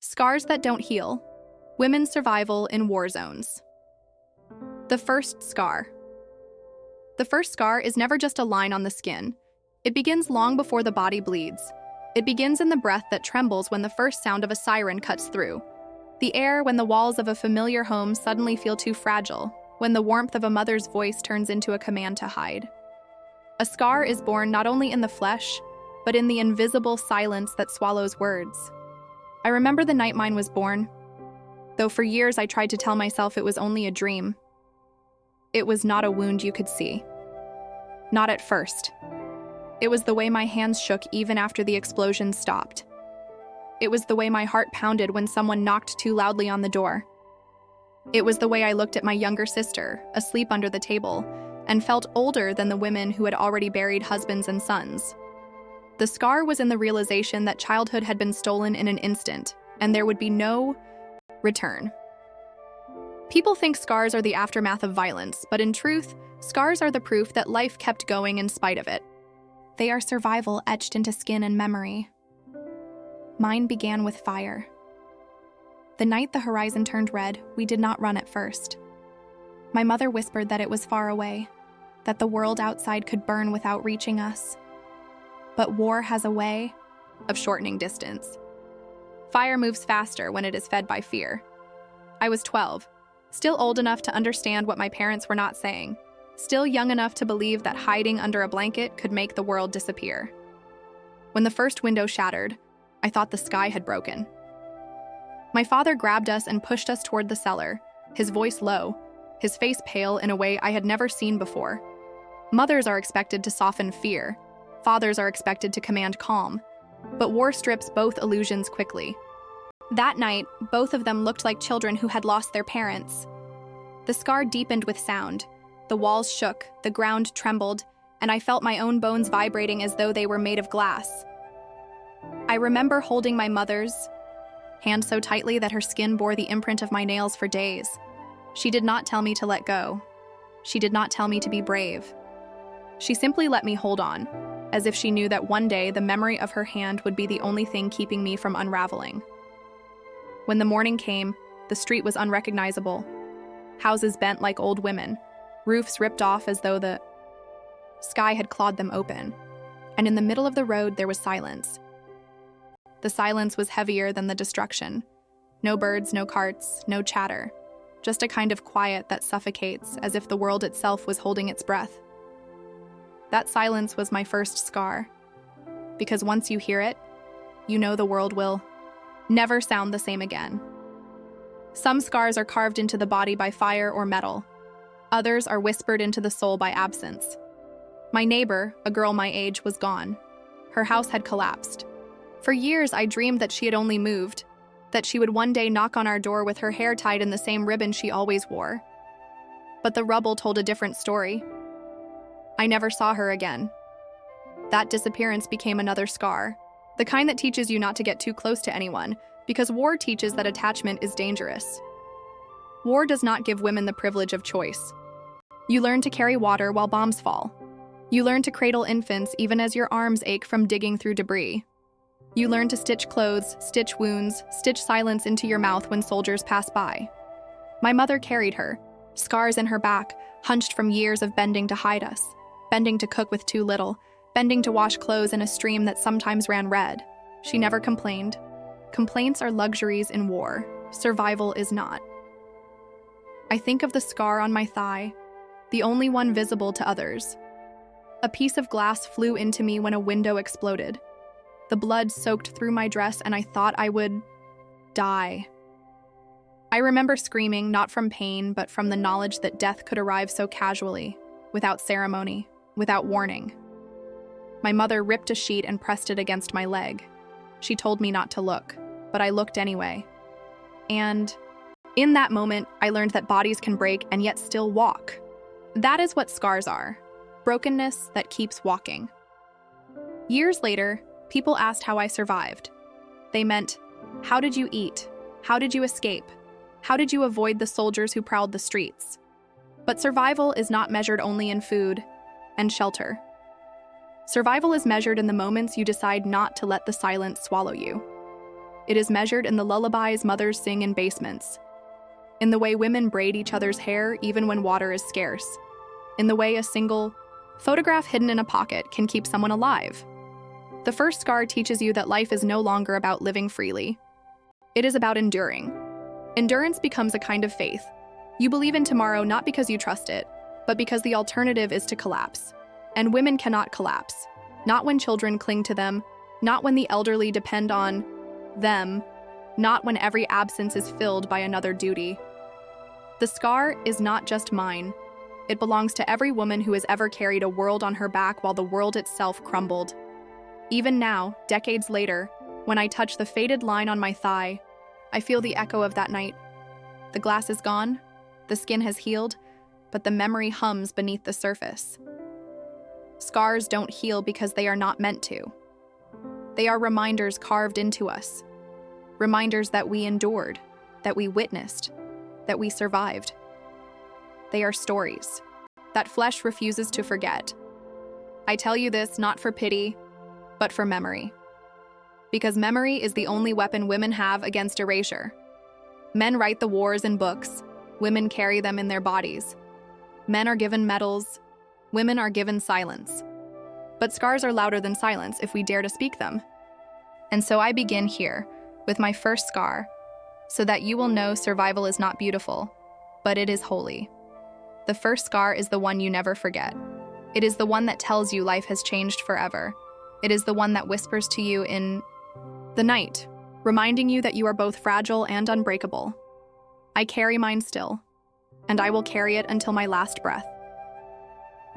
Scars that don't heal. Women's survival in war zones. The first scar. The first scar is never just a line on the skin. It begins long before the body bleeds. It begins in the breath that trembles when the first sound of a siren cuts through. The air when the walls of a familiar home suddenly feel too fragile, when the warmth of a mother's voice turns into a command to hide. A scar is born not only in the flesh, but in the invisible silence that swallows words. I remember the night mine was born, though for years I tried to tell myself it was only a dream. It was not a wound you could see. Not at first. It was the way my hands shook even after the explosion stopped. It was the way my heart pounded when someone knocked too loudly on the door. It was the way I looked at my younger sister, asleep under the table, and felt older than the women who had already buried husbands and sons. The scar was in the realization that childhood had been stolen in an instant, and there would be no return. People think scars are the aftermath of violence, but in truth, scars are the proof that life kept going in spite of it. They are survival etched into skin and memory. Mine began with fire. The night the horizon turned red, we did not run at first. My mother whispered that it was far away, that the world outside could burn without reaching us. But war has a way of shortening distance. Fire moves faster when it is fed by fear. I was 12, still old enough to understand what my parents were not saying, still young enough to believe that hiding under a blanket could make the world disappear. When the first window shattered, I thought the sky had broken. My father grabbed us and pushed us toward the cellar, his voice low, his face pale in a way I had never seen before. Mothers are expected to soften fear. Fathers are expected to command calm. But war strips both illusions quickly. That night, both of them looked like children who had lost their parents. The scar deepened with sound. The walls shook, the ground trembled, and I felt my own bones vibrating as though they were made of glass. I remember holding my mother's hand so tightly that her skin bore the imprint of my nails for days. She did not tell me to let go. She did not tell me to be brave. She simply let me hold on, as if she knew that one day the memory of her hand would be the only thing keeping me from unraveling. When the morning came, the street was unrecognizable. Houses bent like old women, roofs ripped off as though the sky had clawed them open, and in the middle of the road there was silence. The silence was heavier than the destruction. No birds, no carts, no chatter, just a kind of quiet that suffocates, as if the world itself was holding its breath. That silence was my first scar, because once you hear it, you know the world will never sound the same again. Some scars are carved into the body by fire or metal. Others are whispered into the soul by absence. My neighbor, a girl my age, was gone. Her house had collapsed. For years, I dreamed that she had only moved, that she would one day knock on our door with her hair tied in the same ribbon she always wore. But the rubble told a different story. I never saw her again. That disappearance became another scar, the kind that teaches you not to get too close to anyone, because war teaches that attachment is dangerous. War does not give women the privilege of choice. You learn to carry water while bombs fall. You learn to cradle infants even as your arms ache from digging through debris. You learn to stitch clothes, stitch wounds, stitch silence into your mouth when soldiers pass by. My mother carried her, scars in her back, hunched from years of bending to hide us, bending to cook with too little, bending to wash clothes in a stream that sometimes ran red. She never complained. Complaints are luxuries in war. Survival is not. I think of the scar on my thigh, the only one visible to others. A piece of glass flew into me when a window exploded. The blood soaked through my dress and I thought I would die. I remember screaming, not from pain, but from the knowledge that death could arrive so casually, without ceremony, without warning. My mother ripped a sheet and pressed it against my leg. She told me not to look, but I looked anyway. And in that moment, I learned that bodies can break and yet still walk. That is what scars are, brokenness that keeps walking. Years later, people asked how I survived. They meant, how did you eat? How did you escape? How did you avoid the soldiers who prowled the streets? But survival is not measured only in food and shelter. Survival is measured in the moments you decide not to let the silence swallow you. It is measured in the lullabies mothers sing in basements, in the way women braid each other's hair even when water is scarce, in the way a single photograph hidden in a pocket can keep someone alive. The first scar teaches you that life is no longer about living freely. It is about enduring. Endurance becomes a kind of faith. You believe in tomorrow not because you trust it, but because the alternative is to collapse. And women cannot collapse. Not when children cling to them, not when the elderly depend on them, not when every absence is filled by another duty. The scar is not just mine. It belongs to every woman who has ever carried a world on her back while the world itself crumbled. Even now, decades later, when I touch the faded line on my thigh, I feel the echo of that night. The glass is gone, the skin has healed, but the memory hums beneath the surface. Scars don't heal because they are not meant to. They are reminders carved into us. Reminders that we endured, that we witnessed, that we survived. They are stories that flesh refuses to forget. I tell you this not for pity, but for memory. Because memory is the only weapon women have against erasure. Men write the wars in books, women carry them in their bodies. Men are given medals, women are given silence. But scars are louder than silence if we dare to speak them. And so I begin here, with my first scar, so that you will know survival is not beautiful, but it is holy. The first scar is the one you never forget. It is the one that tells you life has changed forever. It is the one that whispers to you in the night, reminding you that you are both fragile and unbreakable. I carry mine still, and I will carry it until my last breath.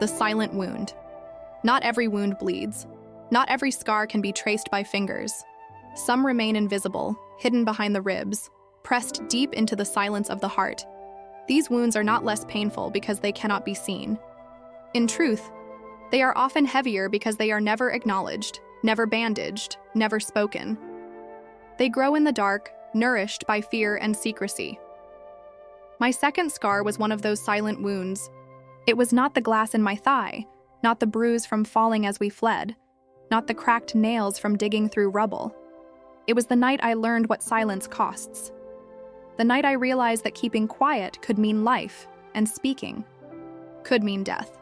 The silent wound. Not every wound bleeds. Not every scar can be traced by fingers. Some remain invisible, hidden behind the ribs, pressed deep into the silence of the heart. These wounds are not less painful because they cannot be seen. In truth, they are often heavier because they are never acknowledged, never bandaged, never spoken. They grow in the dark, nourished by fear and secrecy. My second scar was one of those silent wounds. It was not the glass in my thigh, not the bruise from falling as we fled, not the cracked nails from digging through rubble. It was the night I learned what silence costs. The night I realized that keeping quiet could mean life, and speaking could mean death.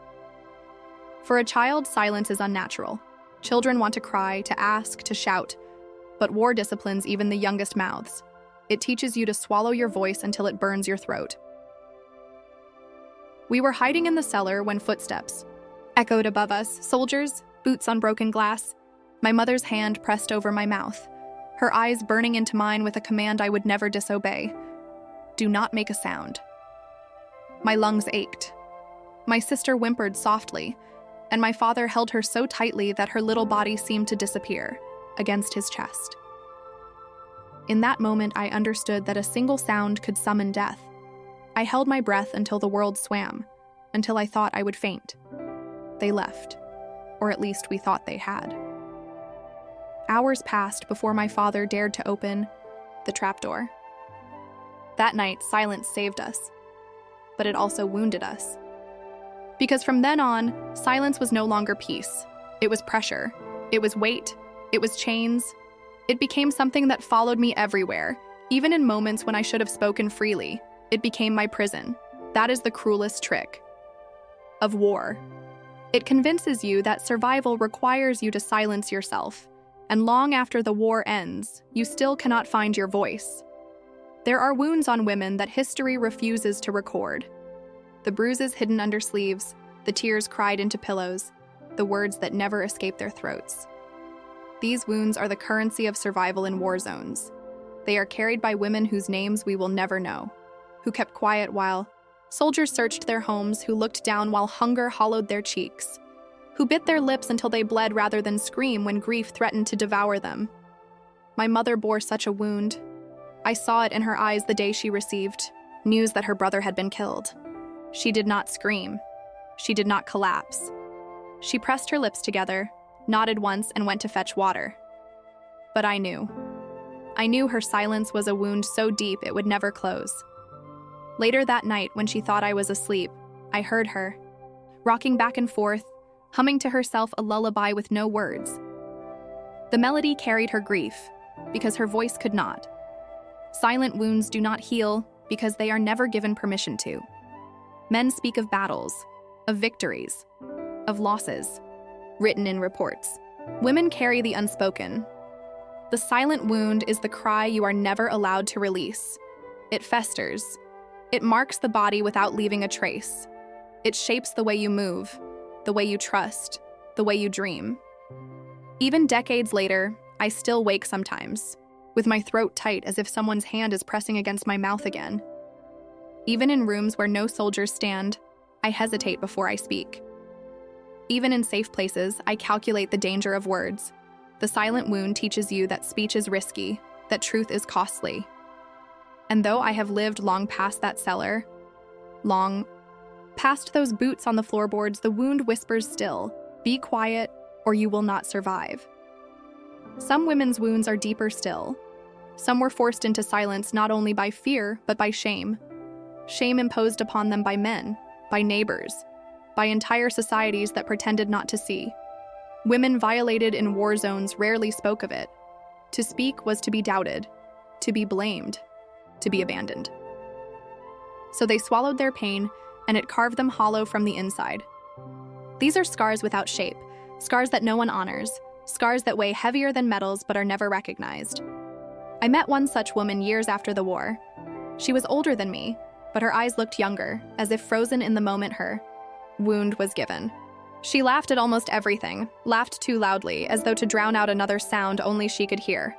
For a child, silence is unnatural. Children want to cry, to ask, to shout, but war disciplines even the youngest mouths. It teaches you to swallow your voice until it burns your throat. We were hiding in the cellar when footsteps echoed above us, soldiers, boots on broken glass. My mother's hand pressed over my mouth, her eyes burning into mine with a command I would never disobey. Do not make a sound. My lungs ached. My sister whimpered softly, and my father held her so tightly that her little body seemed to disappear against his chest. In that moment, I understood that a single sound could summon death. I held my breath until the world swam, until I thought I would faint. They left, or at least we thought they had. Hours passed before my father dared to open the trapdoor. That night, silence saved us, but it also wounded us. Because from then on, silence was no longer peace. It was pressure. It was weight. It was chains. It became something that followed me everywhere, even in moments when I should have spoken freely. It became my prison. That is the cruelest trick of war. It convinces you that survival requires you to silence yourself, and long after the war ends, you still cannot find your voice. There are wounds on women that history refuses to record. The bruises hidden under sleeves, the tears cried into pillows, the words that never escape their throats. These wounds are the currency of survival in war zones. They are carried by women whose names we will never know, who kept quiet while soldiers searched their homes, who looked down while hunger hollowed their cheeks, who bit their lips until they bled rather than scream when grief threatened to devour them. My mother bore such a wound. I saw it in her eyes the day she received news that her brother had been killed. She did not scream. She did not collapse. She pressed her lips together, nodded once, and went to fetch water. But I knew. I knew her silence was a wound so deep it would never close. Later that night, when she thought I was asleep, I heard her, rocking back and forth, humming to herself a lullaby with no words. The melody carried her grief, because her voice could not. Silent wounds do not heal because they are never given permission to. Men speak of battles, of victories, of losses, written in reports. Women carry the unspoken. The silent wound is the cry you are never allowed to release. It festers. It marks the body without leaving a trace. It shapes the way you move, the way you trust, the way you dream. Even decades later, I still wake sometimes, with my throat tight as if someone's hand is pressing against my mouth again. Even in rooms where no soldiers stand, I hesitate before I speak. Even in safe places, I calculate the danger of words. The silent wound teaches you that speech is risky, that truth is costly. And though I have lived long past that cellar, long past those boots on the floorboards, the wound whispers still, "Be quiet, or you will not survive." Some women's wounds are deeper still. Some were forced into silence not only by fear, but by shame. Shame imposed upon them by men, by neighbors, by entire societies that pretended not to see. Women violated in war zones rarely spoke of it. To speak was to be doubted, to be blamed, to be abandoned. So they swallowed their pain, and it carved them hollow from the inside. These are scars without shape, scars that no one honors, scars that weigh heavier than metals but are never recognized. I met one such woman years after the war. She was older than me, but her eyes looked younger, as if frozen in the moment her wound was given. She laughed at almost everything, laughed too loudly, as though to drown out another sound only she could hear.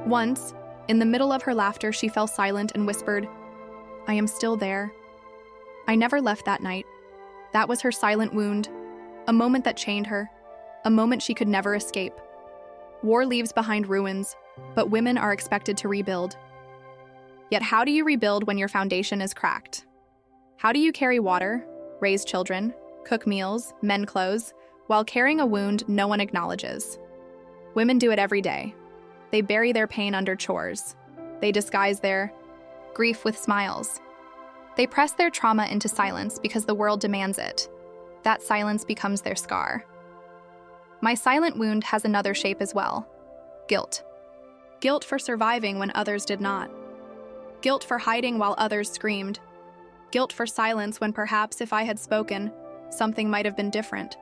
Once, in the middle of her laughter, she fell silent and whispered, "I am still there." I never left that night. That was her silent wound, a moment that chained her, a moment she could never escape. War leaves behind ruins, but women are expected to rebuild. Yet how do you rebuild when your foundation is cracked? How do you carry water, raise children, cook meals, mend clothes, while carrying a wound no one acknowledges? Women do it every day. They bury their pain under chores. They disguise their grief with smiles. They press their trauma into silence because the world demands it. That silence becomes their scar. My silent wound has another shape as well. Guilt. Guilt for surviving when others did not. Guilt for hiding while others screamed. Guilt for silence when perhaps if I had spoken, something might have been different.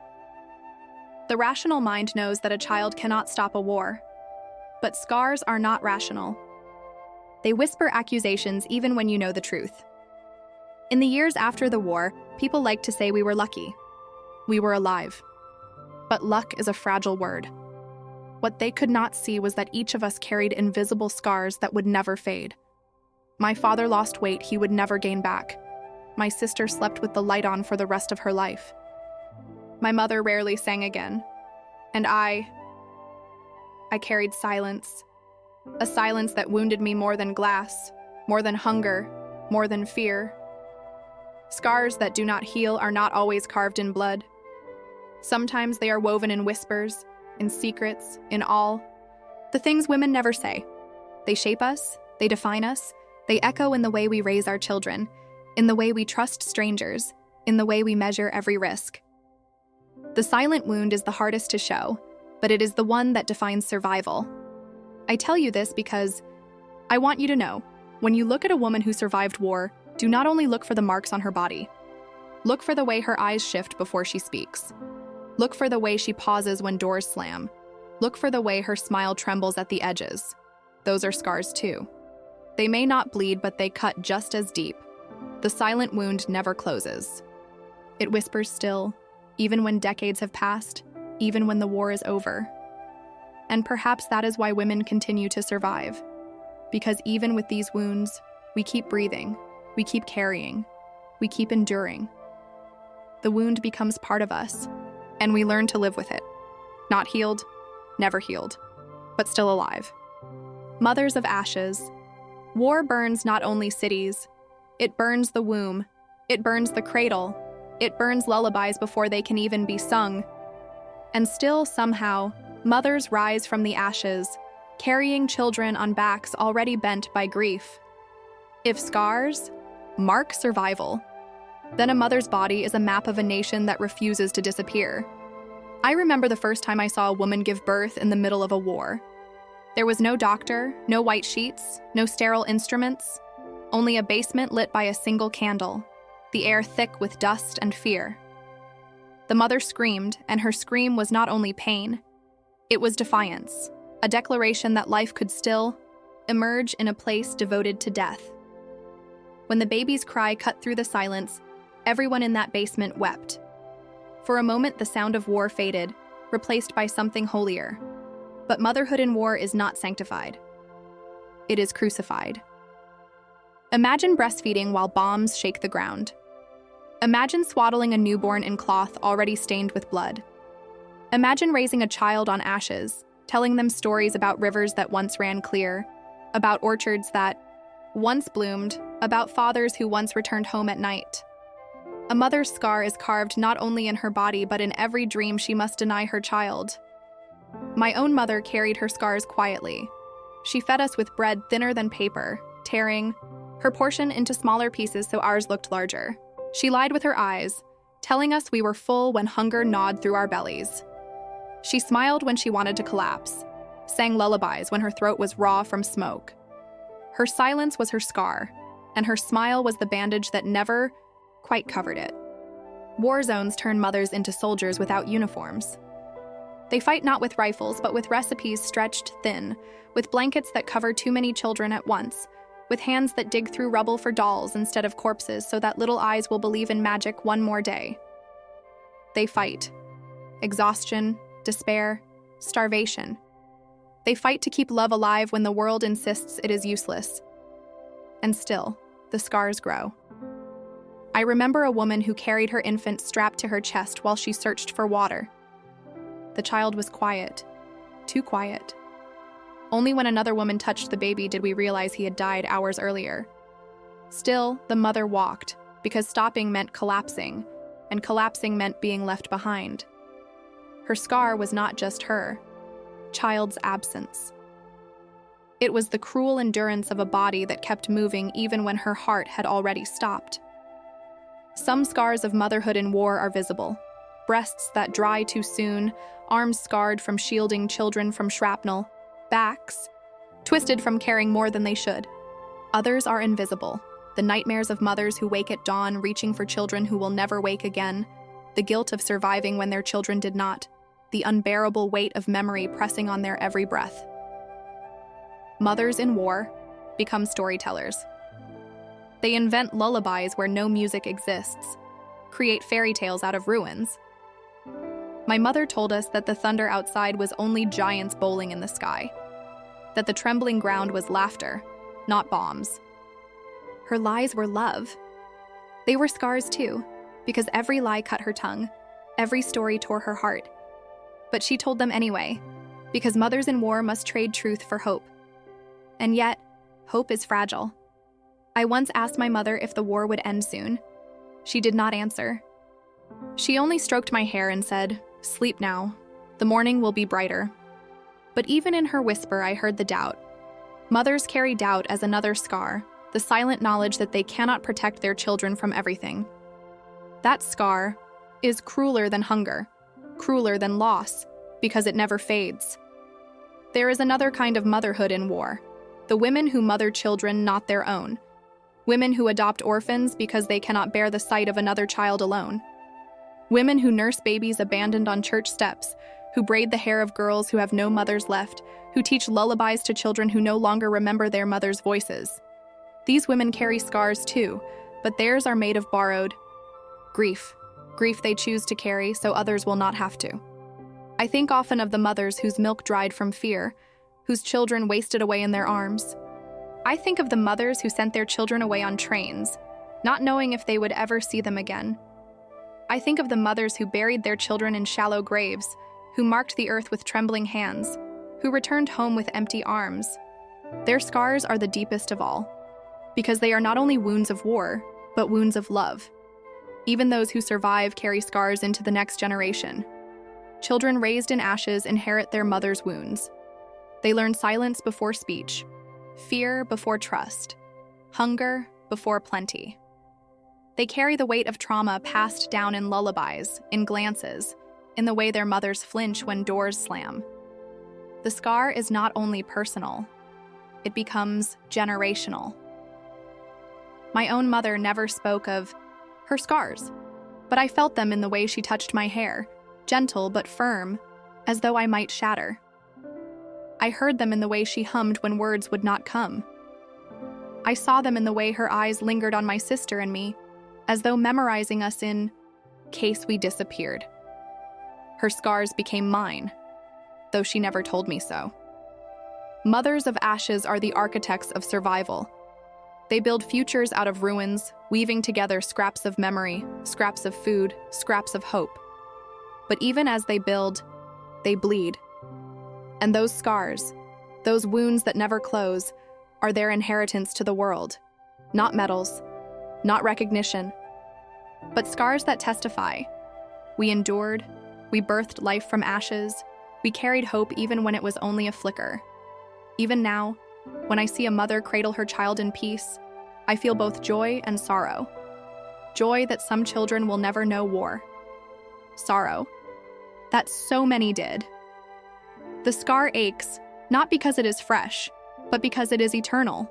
The rational mind knows that a child cannot stop a war. But scars are not rational. They whisper accusations even when you know the truth. In the years after the war, people liked to say we were lucky. We were alive. But luck is a fragile word. What they could not see was that each of us carried invisible scars that would never fade. My father lost weight he would never gain back. My sister slept with the light on for the rest of her life. My mother rarely sang again. And I carried silence. A silence that wounded me more than glass, more than hunger, more than fear. Scars that do not heal are not always carved in blood. Sometimes they are woven in whispers, in secrets, in all. The things women never say. They shape us, they define us, they echo in the way we raise our children, in the way we trust strangers, in the way we measure every risk. The silent wound is the hardest to show, but it is the one that defines survival. I tell you this because I want you to know, when you look at a woman who survived war, do not only look for the marks on her body. Look for the way her eyes shift before she speaks. Look for the way she pauses when doors slam. Look for the way her smile trembles at the edges. Those are scars too. They may not bleed, but they cut just as deep. The silent wound never closes. It whispers still, even when decades have passed, even when the war is over. And perhaps that is why women continue to survive. Because even with these wounds, we keep breathing, we keep carrying, we keep enduring. The wound becomes part of us, and we learn to live with it. Not healed, never healed, but still alive. Mothers of ashes. War burns not only cities, it burns the womb, it burns the cradle, it burns lullabies before they can even be sung. And still, somehow, mothers rise from the ashes, carrying children on backs already bent by grief. If scars mark survival, then a mother's body is a map of a nation that refuses to disappear. I remember the first time I saw a woman give birth in the middle of a war. There was no doctor, no white sheets, no sterile instruments, only a basement lit by a single candle, the air thick with dust and fear. The mother screamed, and her scream was not only pain, it was defiance, a declaration that life could still emerge in a place devoted to death. When the baby's cry cut through the silence, everyone in that basement wept. For a moment, the sound of war faded, replaced by something holier. But motherhood in war is not sanctified. It is crucified. Imagine breastfeeding while bombs shake the ground. Imagine swaddling a newborn in cloth already stained with blood. Imagine raising a child on ashes, telling them stories about rivers that once ran clear, about orchards that once bloomed, about fathers who once returned home at night. A mother's scar is carved not only in her body but in every dream she must deny her child. My own mother carried her scars quietly. She fed us with bread thinner than paper, tearing her portion into smaller pieces so ours looked larger. She lied with her eyes, telling us we were full when hunger gnawed through our bellies. She smiled when she wanted to collapse, sang lullabies when her throat was raw from smoke. Her silence was her scar, and her smile was the bandage that never quite covered it. War zones turn mothers into soldiers without uniforms. They fight not with rifles, but with recipes stretched thin, with blankets that cover too many children at once, with hands that dig through rubble for dolls instead of corpses so that little eyes will believe in magic one more day. They fight. Exhaustion, despair, starvation. They fight to keep love alive when the world insists it is useless. And still, the scars grow. I remember a woman who carried her infant strapped to her chest while she searched for water. The child was quiet, too quiet. Only when another woman touched the baby did we realize he had died hours earlier. Still, the mother walked, because stopping meant collapsing, and collapsing meant being left behind. Her scar was not just her child's absence. It was the cruel endurance of a body that kept moving even when her heart had already stopped. Some scars of motherhood in war are visible. Breasts that dry too soon, arms scarred from shielding children from shrapnel, backs twisted from caring more than they should. Others are invisible. The nightmares of mothers who wake at dawn reaching for children who will never wake again, the guilt of surviving when their children did not, the unbearable weight of memory pressing on their every breath. Mothers in war become storytellers. They invent lullabies where no music exists, create fairy tales out of ruins. My mother told us that the thunder outside was only giants bowling in the sky, that the trembling ground was laughter, not bombs. Her lies were love. They were scars too, because every lie cut her tongue, every story tore her heart. But she told them anyway, because mothers in war must trade truth for hope. And yet, hope is fragile. I once asked my mother if the war would end soon. She did not answer. She only stroked my hair and said, "Sleep now. The morning will be brighter." But even in her whisper, I heard the doubt. Mothers carry doubt as another scar, the silent knowledge that they cannot protect their children from everything. That scar is crueler than hunger, crueler than loss, because it never fades. There is another kind of motherhood in war, the women who mother children not their own, women who adopt orphans because they cannot bear the sight of another child alone, women who nurse babies abandoned on church steps, who braid the hair of girls who have no mothers left, who teach lullabies to children who no longer remember their mothers' voices. These women carry scars too, but theirs are made of borrowed grief they choose to carry so others will not have to. I think often of the mothers whose milk dried from fear, whose children wasted away in their arms. I think of the mothers who sent their children away on trains, not knowing if they would ever see them again. I think of the mothers who buried their children in shallow graves, who marked the earth with trembling hands, who returned home with empty arms. Their scars are the deepest of all, because they are not only wounds of war, but wounds of love. Even those who survive carry scars into the next generation. Children raised in ashes inherit their mother's wounds. They learn silence before speech, fear before trust, hunger before plenty. They carry the weight of trauma passed down in lullabies, in glances, in the way their mothers flinch when doors slam. The scar is not only personal, it becomes generational. My own mother never spoke of her scars, but I felt them in the way she touched my hair, gentle but firm, as though I might shatter. I heard them in the way she hummed when words would not come. I saw them in the way her eyes lingered on my sister and me, as though memorizing us in case we disappeared. Her scars became mine, though she never told me so. Mothers of ashes are the architects of survival. They build futures out of ruins, weaving together scraps of memory, scraps of food, scraps of hope. But even as they build, they bleed. And those scars, those wounds that never close, are their inheritance to the world. Not medals, not recognition, but scars that testify. We endured, we birthed life from ashes, we carried hope even when it was only a flicker. Even now, when I see a mother cradle her child in peace, I feel both joy and sorrow. Joy that some children will never know war. Sorrow that so many did. The scar aches, not because it is fresh, but because it is eternal.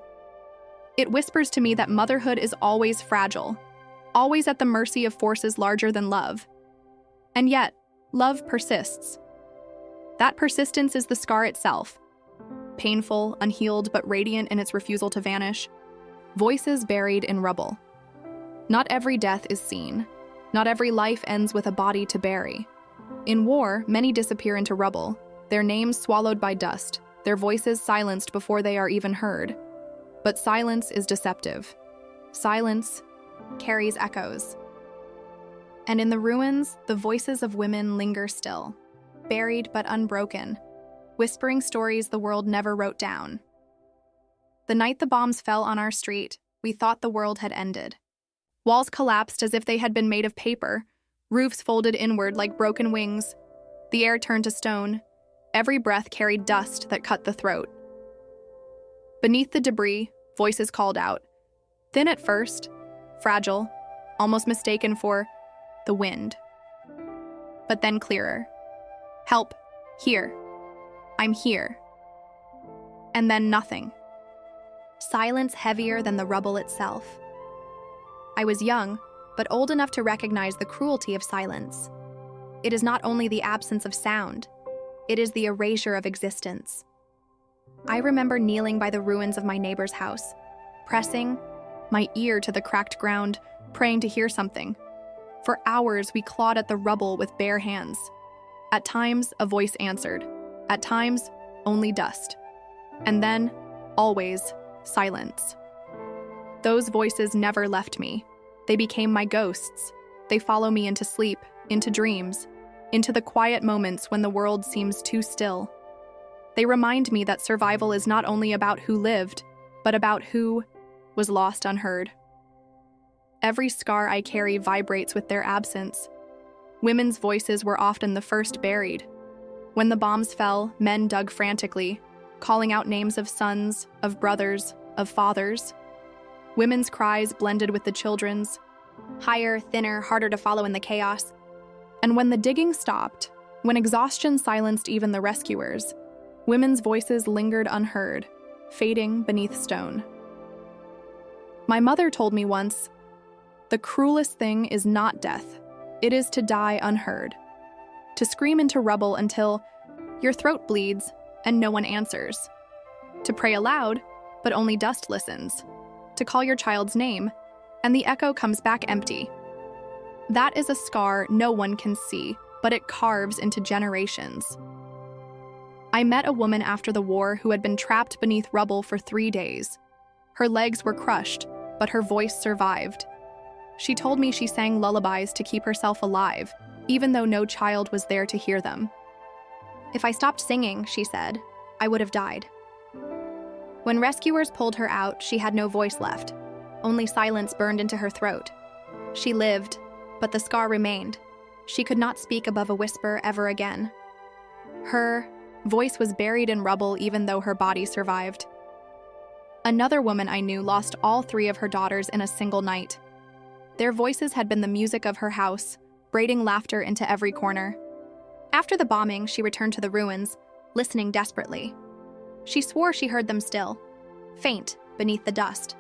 It whispers to me that motherhood is always fragile, always at the mercy of forces larger than love. And yet, love persists. That persistence is the scar itself. Painful, unhealed, but radiant in its refusal to vanish. Voices buried in rubble. Not every death is seen. Not every life ends with a body to bury. In war, many disappear into rubble, their names swallowed by dust, their voices silenced before they are even heard. But silence is deceptive. Silence carries echoes. And in the ruins, the voices of women linger still, buried but unbroken, whispering stories the world never wrote down. The night the bombs fell on our street, we thought the world had ended. Walls collapsed as if they had been made of paper, roofs folded inward like broken wings. The air turned to stone. Every breath carried dust that cut the throat. Beneath the debris, voices called out. Thin at first, fragile, almost mistaken for the wind. But then clearer. Help, here. I'm here. And then nothing. Silence heavier than the rubble itself. I was young, but old enough to recognize the cruelty of silence. It is not only the absence of sound, it is the erasure of existence. I remember kneeling by the ruins of my neighbor's house, pressing my ear to the cracked ground, praying to hear something. For hours, we clawed at the rubble with bare hands. At times, a voice answered. At times, only dust. And then, always, silence. Those voices never left me. They became my ghosts. They follow me into sleep, into dreams, into the quiet moments when the world seems too still. They remind me that survival is not only about who lived, but about who was lost unheard. Every scar I carry vibrates with their absence. Women's voices were often the first buried. When the bombs fell, men dug frantically, calling out names of sons, of brothers, of fathers. Women's cries blended with the children's, higher, thinner, harder to follow in the chaos. And when the digging stopped, when exhaustion silenced even the rescuers, women's voices lingered unheard, fading beneath stone. My mother told me once, the cruelest thing is not death, it is to die unheard. To scream into rubble until your throat bleeds and no one answers. To pray aloud, but only dust listens. To call your child's name, and the echo comes back empty. That is a scar no one can see, but it carves into generations. I met a woman after the war who had been trapped beneath rubble for 3 days. Her legs were crushed, but her voice survived. She told me she sang lullabies to keep herself alive, even though no child was there to hear them. If I stopped singing, she said, I would have died. When rescuers pulled her out, she had no voice left. Only silence burned into her throat. She lived, but the scar remained. She could not speak above a whisper ever again. Her voice was buried in rubble even though her body survived. Another woman I knew lost all 3 of her daughters in a single night. Their voices had been the music of her house, braiding laughter into every corner. After the bombing, she returned to the ruins, listening desperately. She swore she heard them still, faint beneath the dust.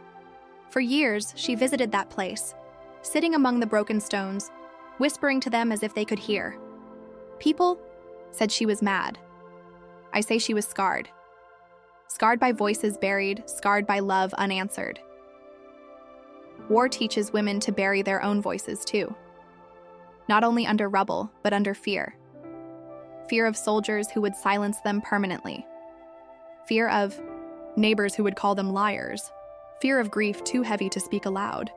For years, she visited that place, sitting among the broken stones, whispering to them as if they could hear. People said she was mad. I say she was scarred. Scarred by voices buried, scarred by love unanswered. War teaches women to bury their own voices too. Not only under rubble, but under fear. Fear of soldiers who would silence them permanently. Fear of neighbors who would call them liars. Fear of grief too heavy to speak aloud.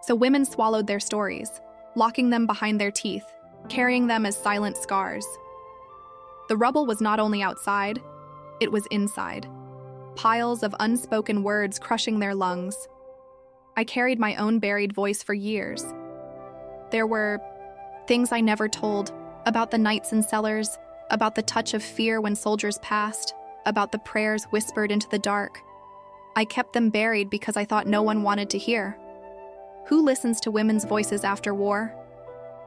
So women swallowed their stories, locking them behind their teeth, carrying them as silent scars. The rubble was not only outside, it was inside. Piles of unspoken words crushing their lungs. I carried my own buried voice for years. There were things I never told, about the nights in cellars, about the touch of fear when soldiers passed, about the prayers whispered into the dark. I kept them buried because I thought no one wanted to hear. Who listens to women's voices after war?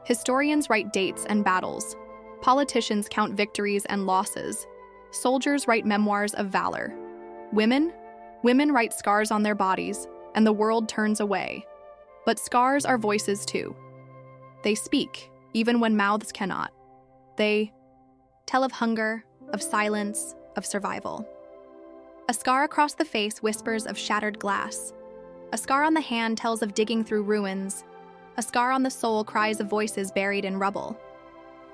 Historians write dates and battles. Politicians count victories and losses. Soldiers write memoirs of valor. Women write scars on their bodies, and the world turns away. But scars are voices too. They speak, even when mouths cannot. They tell of hunger, of silence, of survival. A scar across the face whispers of shattered glass. A scar on the hand tells of digging through ruins. A scar on the soul cries of voices buried in rubble.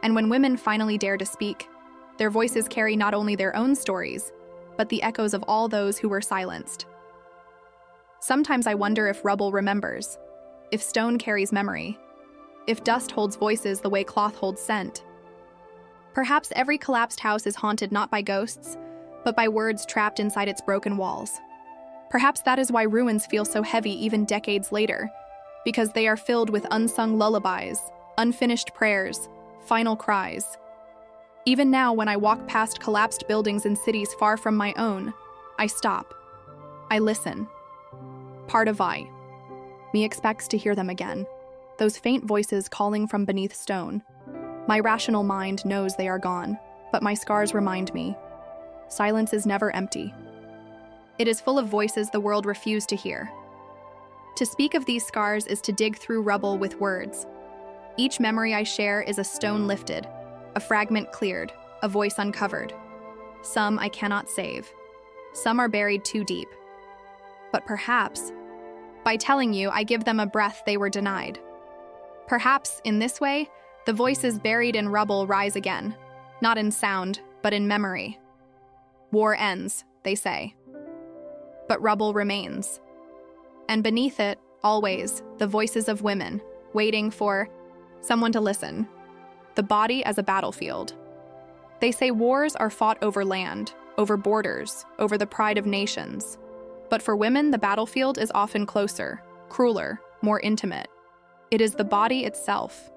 And when women finally dare to speak, their voices carry not only their own stories, but the echoes of all those who were silenced. Sometimes I wonder if rubble remembers, if stone carries memory, if dust holds voices the way cloth holds scent. Perhaps every collapsed house is haunted not by ghosts, but by words trapped inside its broken walls. Perhaps that is why ruins feel so heavy even decades later, because they are filled with unsung lullabies, unfinished prayers, final cries. Even now, when I walk past collapsed buildings in cities far from my own, I stop. I listen. Part of me expects to hear them again, those faint voices calling from beneath stone. My rational mind knows they are gone, but my scars remind me. Silence is never empty. It is full of voices the world refused to hear. To speak of these scars is to dig through rubble with words. Each memory I share is a stone lifted, a fragment cleared, a voice uncovered. Some I cannot save. Some are buried too deep. But perhaps, by telling you, I give them a breath they were denied. Perhaps, in this way, the voices buried in rubble rise again, not in sound, but in memory. War ends, they say. But rubble remains. And beneath it, always, the voices of women, waiting for someone to listen. The body as a battlefield. They say wars are fought over land, over borders, over the pride of nations. But for women, the battlefield is often closer, crueler, more intimate. It is the body itself.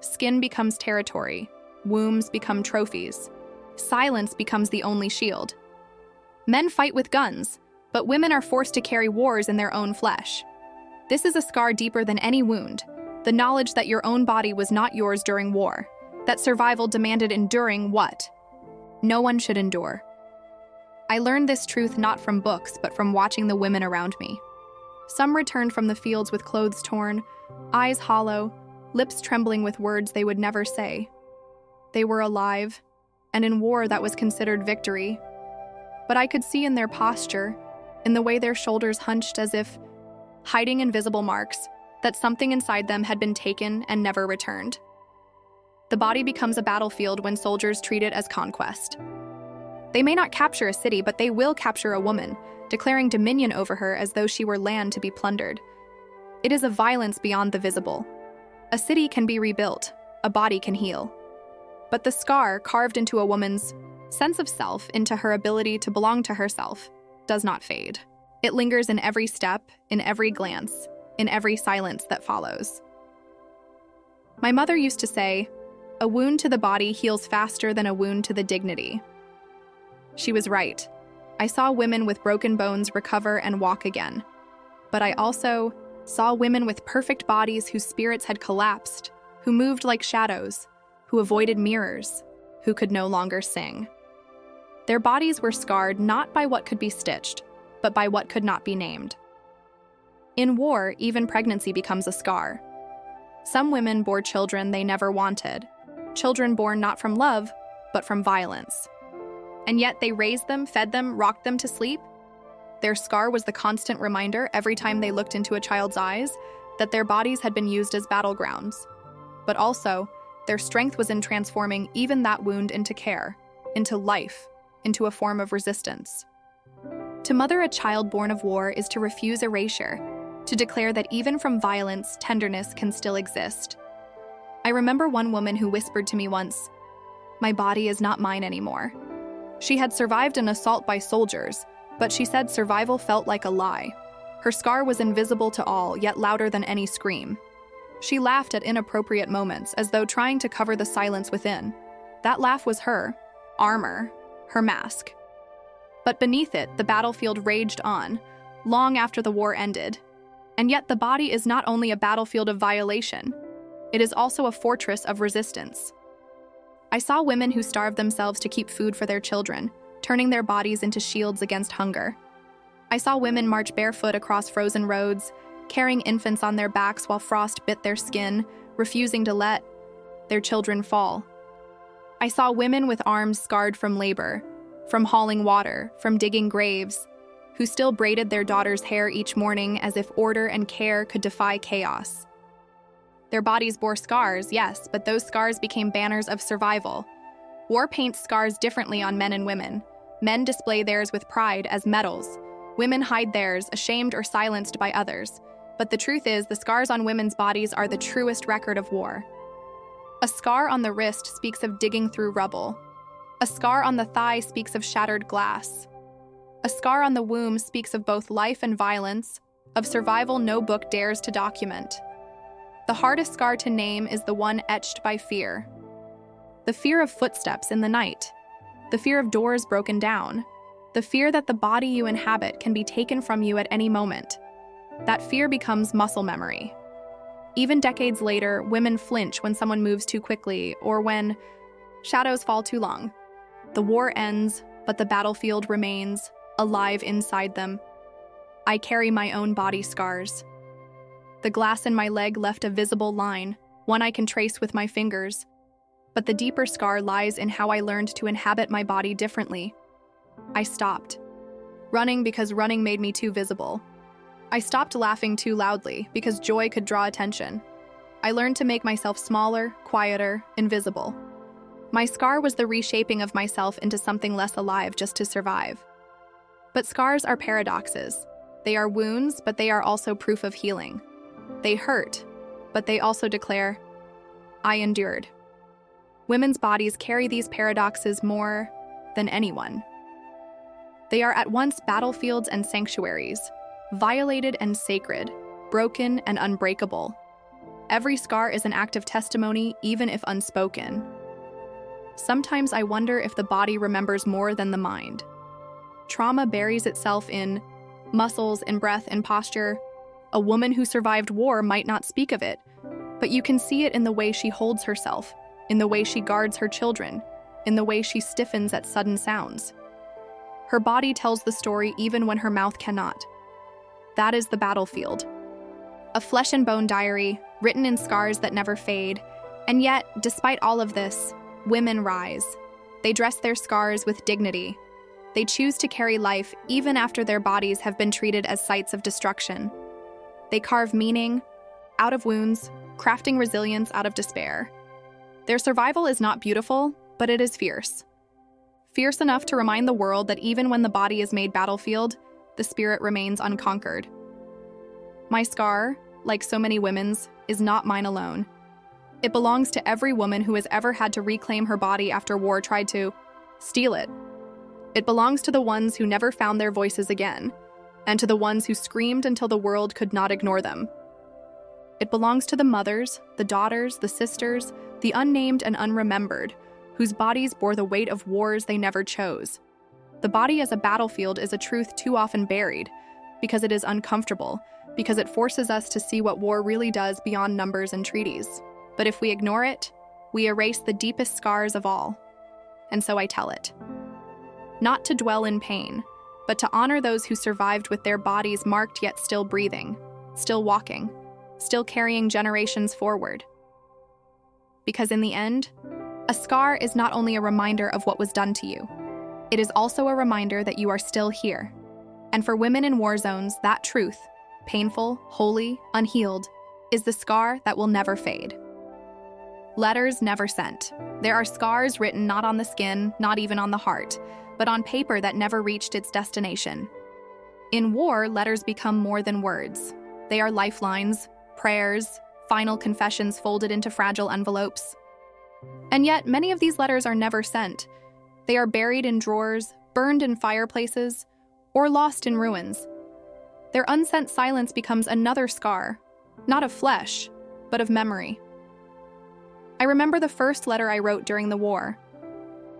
Skin becomes territory. Wombs become trophies. Silence becomes the only shield. Men fight with guns, but women are forced to carry wars in their own flesh. This is a scar deeper than any wound, the knowledge that your own body was not yours during war, that survival demanded enduring what no one should endure. I learned this truth not from books, but from watching the women around me. Some returned from the fields with clothes torn, eyes hollow, lips trembling with words they would never say. They were alive, and in war that was considered victory. But I could see in their posture, in the way their shoulders hunched as if hiding invisible marks, that something inside them had been taken and never returned. The body becomes a battlefield when soldiers treat it as conquest. They may not capture a city, but they will capture a woman, declaring dominion over her as though she were land to be plundered. It is a violence beyond the visible. A city can be rebuilt, a body can heal. But the scar carved into a woman's sense of self, into her ability to belong to herself, does not fade. It lingers in every step, in every glance, in every silence that follows. My mother used to say, "A wound to the body heals faster than a wound to the dignity." She was right. I saw women with broken bones recover and walk again. But I also saw women with perfect bodies whose spirits had collapsed, who moved like shadows, who avoided mirrors, who could no longer sing. Their bodies were scarred not by what could be stitched, but by what could not be named. In war, even pregnancy becomes a scar. Some women bore children they never wanted, children born not from love, but from violence. And yet they raised them, fed them, rocked them to sleep. Their scar was the constant reminder every time they looked into a child's eyes that their bodies had been used as battlegrounds. But also, their strength was in transforming even that wound into care, into life, into a form of resistance. To mother a child born of war is to refuse erasure, to declare that even from violence, tenderness can still exist. I remember one woman who whispered to me once, "My body is not mine anymore." She had survived an assault by soldiers, but she said survival felt like a lie. Her scar was invisible to all, yet louder than any scream. She laughed at inappropriate moments, as though trying to cover the silence within. That laugh was her armor, her mask. But beneath it, the battlefield raged on, long after the war ended. And yet the body is not only a battlefield of violation, it is also a fortress of resistance. I saw women who starved themselves to keep food for their children, turning their bodies into shields against hunger. I saw women march barefoot across frozen roads, carrying infants on their backs while frost bit their skin, refusing to let their children fall. I saw women with arms scarred from labor, from hauling water, from digging graves, who still braided their daughters' hair each morning as if order and care could defy chaos. Their bodies bore scars, yes, but those scars became banners of survival. War paints scars differently on men and women. Men display theirs with pride as medals. Women hide theirs, ashamed or silenced by others. But the truth is, the scars on women's bodies are the truest record of war. A scar on the wrist speaks of digging through rubble. A scar on the thigh speaks of shattered glass. A scar on the womb speaks of both life and violence, of survival no book dares to document. The hardest scar to name is the one etched by fear. The fear of footsteps in the night. The fear of doors broken down. The fear that the body you inhabit can be taken from you at any moment. That fear becomes muscle memory. Even decades later, women flinch when someone moves too quickly or when shadows fall too long. The war ends, but the battlefield remains, alive inside them. I carry my own body scars. The glass in my leg left a visible line, one I can trace with my fingers. But the deeper scar lies in how I learned to inhabit my body differently. I stopped running because running made me too visible. I stopped laughing too loudly because joy could draw attention. I learned to make myself smaller, quieter, invisible. My scar was the reshaping of myself into something less alive just to survive. But scars are paradoxes. They are wounds, but they are also proof of healing. They hurt, but they also declare, I endured. Women's bodies carry these paradoxes more than anyone. They are at once battlefields and sanctuaries, violated and sacred, broken and unbreakable. Every scar is an act of testimony, even if unspoken. Sometimes I wonder if the body remembers more than the mind. Trauma buries itself in muscles, in breath, in posture. A woman who survived war might not speak of it, but you can see it in the way she holds herself, in the way she guards her children, in the way she stiffens at sudden sounds. Her body tells the story even when her mouth cannot. That is the battlefield. A flesh and bone diary, written in scars that never fade. And yet, despite all of this, women rise. They dress their scars with dignity. They choose to carry life even after their bodies have been treated as sites of destruction. They carve meaning out of wounds, crafting resilience out of despair. Their survival is not beautiful, but it is fierce. Fierce enough to remind the world that even when the body is made battlefield, the spirit remains unconquered. My scar, like so many women's, is not mine alone. It belongs to every woman who has ever had to reclaim her body after war tried to steal it. It belongs to the ones who never found their voices again, and to the ones who screamed until the world could not ignore them. It belongs to the mothers, the daughters, the sisters, the unnamed and unremembered, whose bodies bore the weight of wars they never chose. The body as a battlefield is a truth too often buried, because it is uncomfortable, because it forces us to see what war really does beyond numbers and treaties. But if we ignore it, we erase the deepest scars of all. And so I tell it. not to dwell in pain, but to honor those who survived with their bodies marked yet still breathing, still walking, still carrying generations forward. Because in the end, a scar is not only a reminder of what was done to you, it is also a reminder that you are still here. And for women in war zones, that truth, painful, holy, unhealed, is the scar that will never fade. Letters never sent. There are scars written not on the skin, not even on the heart, but on paper that never reached its destination. In war, letters become more than words. They are lifelines, prayers, final confessions folded into fragile envelopes. And yet, many of these letters are never sent. They are buried in drawers, burned in fireplaces, or lost in ruins. Their unsent silence becomes another scar, not of flesh, but of memory. I remember the first letter I wrote during the war.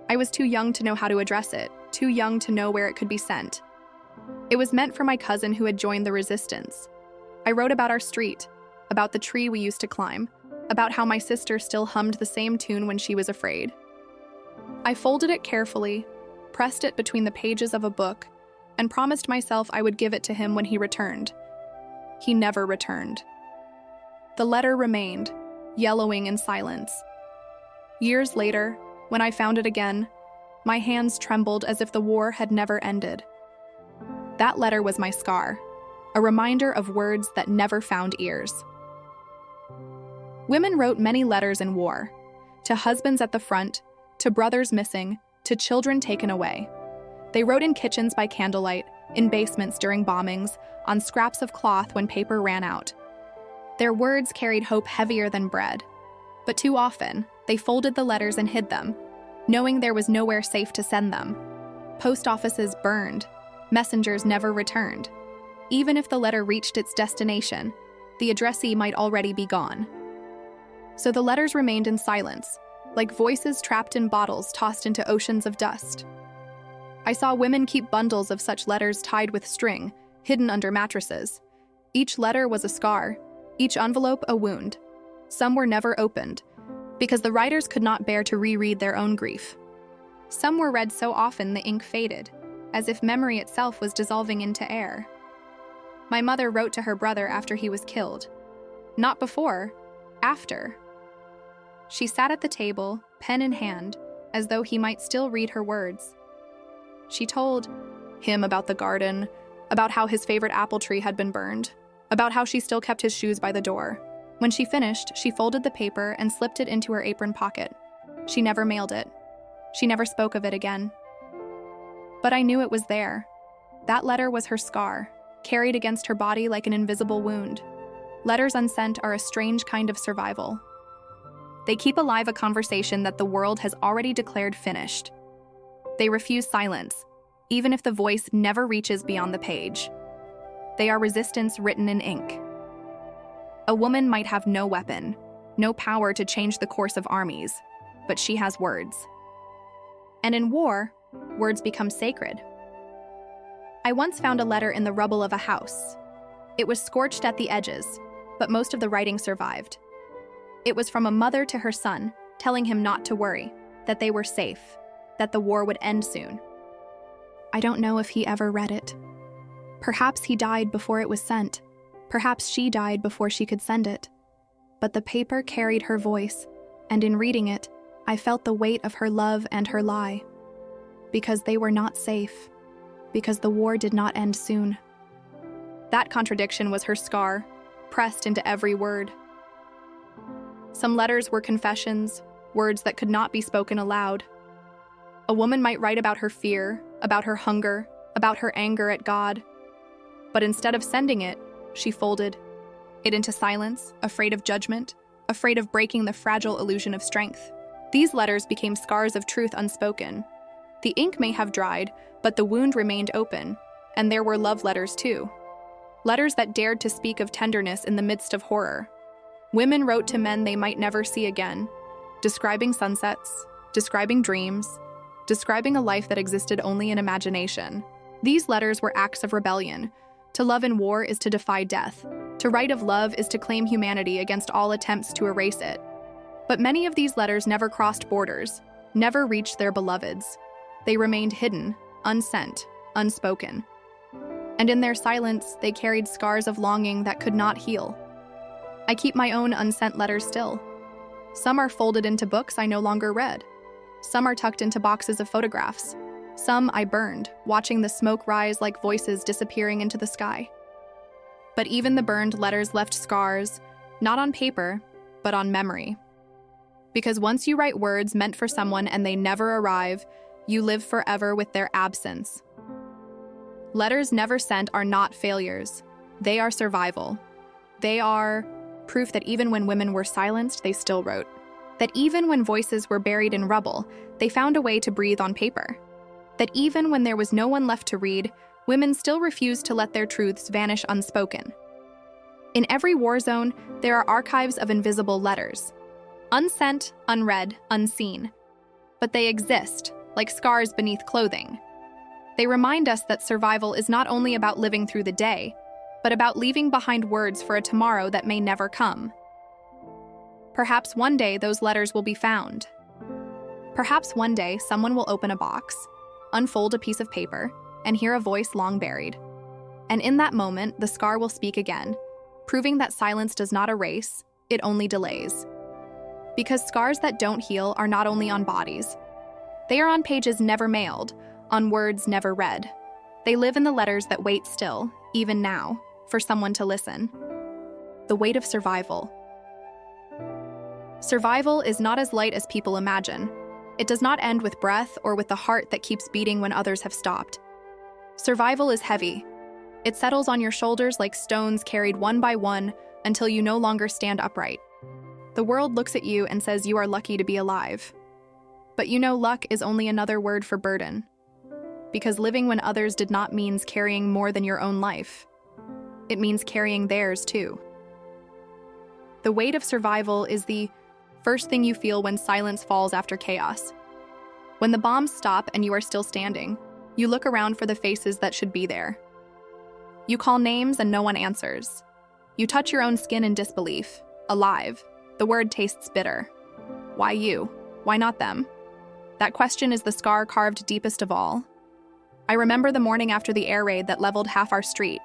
I was too young to know how to address it, too young to know where it could be sent. It was meant for my cousin who had joined the resistance. I wrote about our street, about the tree we used to climb, about how my sister still hummed the same tune when she was afraid. I folded it carefully, pressed it between the pages of a book, and promised myself I would give it to him when he returned. He never returned. The letter remained, yellowing in silence. Years later, when I found it again, my hands trembled as if the war had never ended. That letter was my scar, a reminder of words that never found ears. Women wrote many letters in war, to husbands at the front, to brothers missing, to children taken away. They wrote in kitchens by candlelight, in basements during bombings, on scraps of cloth when paper ran out. Their words carried hope heavier than bread, but too often, they folded the letters and hid them, knowing there was nowhere safe to send them. Post offices burned, messengers never returned. Even if the letter reached its destination, the addressee might already be gone. So the letters remained in silence, like voices trapped in bottles tossed into oceans of dust. I saw women keep bundles of such letters tied with string, hidden under mattresses. Each letter was a scar, each envelope a wound. Some were never opened, because the writers could not bear to reread their own grief. Some were read so often the ink faded, as if memory itself was dissolving into air. My mother wrote to her brother after he was killed. Not before, after. She sat at the table, pen in hand, as though he might still read her words. She told him about the garden, about how his favorite apple tree had been burned, about how she still kept his shoes by the door. When she finished, she folded the paper and slipped it into her apron pocket. She never mailed it. She never spoke of it again. But I knew it was there. That letter was her scar, carried against her body like an invisible wound. Letters unsent are a strange kind of survival. They keep alive a conversation that the world has already declared finished. They refuse silence, even if the voice never reaches beyond the page. They are resistance written in ink. A woman might have no weapon, no power to change the course of armies, but she has words. And in war, words become sacred. I once found a letter in the rubble of a house. It was scorched at the edges, but most of the writing survived. It was from a mother to her son, telling him not to worry, that they were safe, that the war would end soon. I don't know if he ever read it. Perhaps he died before it was sent. Perhaps she died before she could send it. But the paper carried her voice, and in reading it, I felt the weight of her love and her lie. Because they were not safe. Because the war did not end soon. That contradiction was her scar, pressed into every word. Some letters were confessions, words that could not be spoken aloud. A woman might write about her fear, about her hunger, about her anger at God. But instead of sending it, she folded it into silence, afraid of judgment, afraid of breaking the fragile illusion of strength. These letters became scars of truth unspoken. The ink may have dried, but the wound remained open, and there were love letters too. Letters that dared to speak of tenderness in the midst of horror. Women wrote to men they might never see again, describing sunsets, describing dreams, describing a life that existed only in imagination. These letters were acts of rebellion. To love in war is to defy death. To write of love is to claim humanity against all attempts to erase it. But many of these letters never crossed borders, never reached their beloveds. They remained hidden, unsent, unspoken. And in their silence, they carried scars of longing that could not heal. I keep my own unsent letters still. Some are folded into books I no longer read. Some are tucked into boxes of photographs. Some I burned, watching the smoke rise like voices disappearing into the sky. But even the burned letters left scars, not on paper, but on memory. Because once you write words meant for someone and they never arrive, you live forever with their absence. Letters never sent are not failures. They are survival. They are proof that even when women were silenced, they still wrote. That even when voices were buried in rubble, they found a way to breathe on paper. That even when there was no one left to read, women still refused to let their truths vanish unspoken. In every war zone, there are archives of invisible letters. Unsent, unread, unseen. But they exist, like scars beneath clothing. They remind us that survival is not only about living through the day, but about leaving behind words for a tomorrow that may never come. Perhaps one day those letters will be found. Perhaps one day someone will open a box, unfold a piece of paper, and hear a voice long buried. And in that moment, the scar will speak again, proving that silence does not erase, it only delays. Because scars that don't heal are not only on bodies. They are on pages never mailed, on words never read. They live in the letters that wait still, even now, for someone to listen. The weight of survival. Survival is not as light as people imagine. It does not end with breath or with the heart that keeps beating when others have stopped. Survival is heavy. It settles on your shoulders like stones carried one by one until you no longer stand upright. The world looks at you and says you are lucky to be alive. But you know luck is only another word for burden. Because living when others did not means carrying more than your own life. It means carrying theirs too. The weight of survival is the first thing you feel when silence falls after chaos. When the bombs stop and you are still standing, you look around for the faces that should be there. You call names and no one answers. You touch your own skin in disbelief. Alive. The word tastes bitter. Why you? Why not them? That question is the scar carved deepest of all. I remember the morning after the air raid that leveled half our street.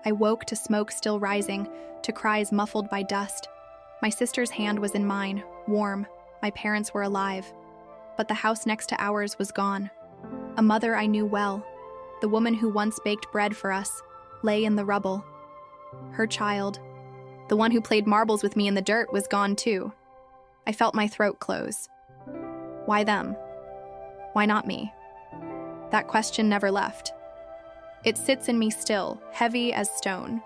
I woke to smoke still rising, to cries muffled by dust. My sister's hand was in mine, warm. My parents were alive. But the house next to ours was gone. A mother I knew well, the woman who once baked bread for us, lay in the rubble. Her child, the one who played marbles with me in the dirt, was gone too. I felt my throat close. Why them? Why not me? That question never left. It sits in me still, heavy as stone.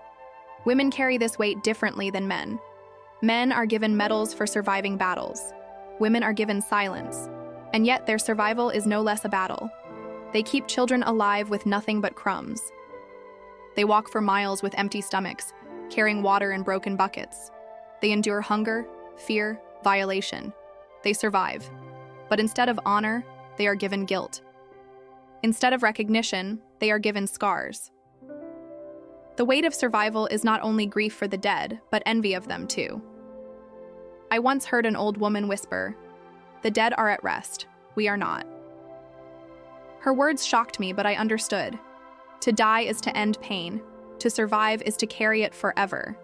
Women carry this weight differently than men. Men are given medals for surviving battles. Women are given silence. And yet their survival is no less a battle. They keep children alive with nothing but crumbs. They walk for miles with empty stomachs, carrying water in broken buckets. They endure hunger, fear, violation. They survive. But instead of honor, they are given guilt. Instead of recognition, they are given scars. The weight of survival is not only grief for the dead, but envy of them too. I once heard an old woman whisper, "The dead are at rest, we are not." Her words shocked me, but I understood. To die is to end pain. To survive is to carry it forever.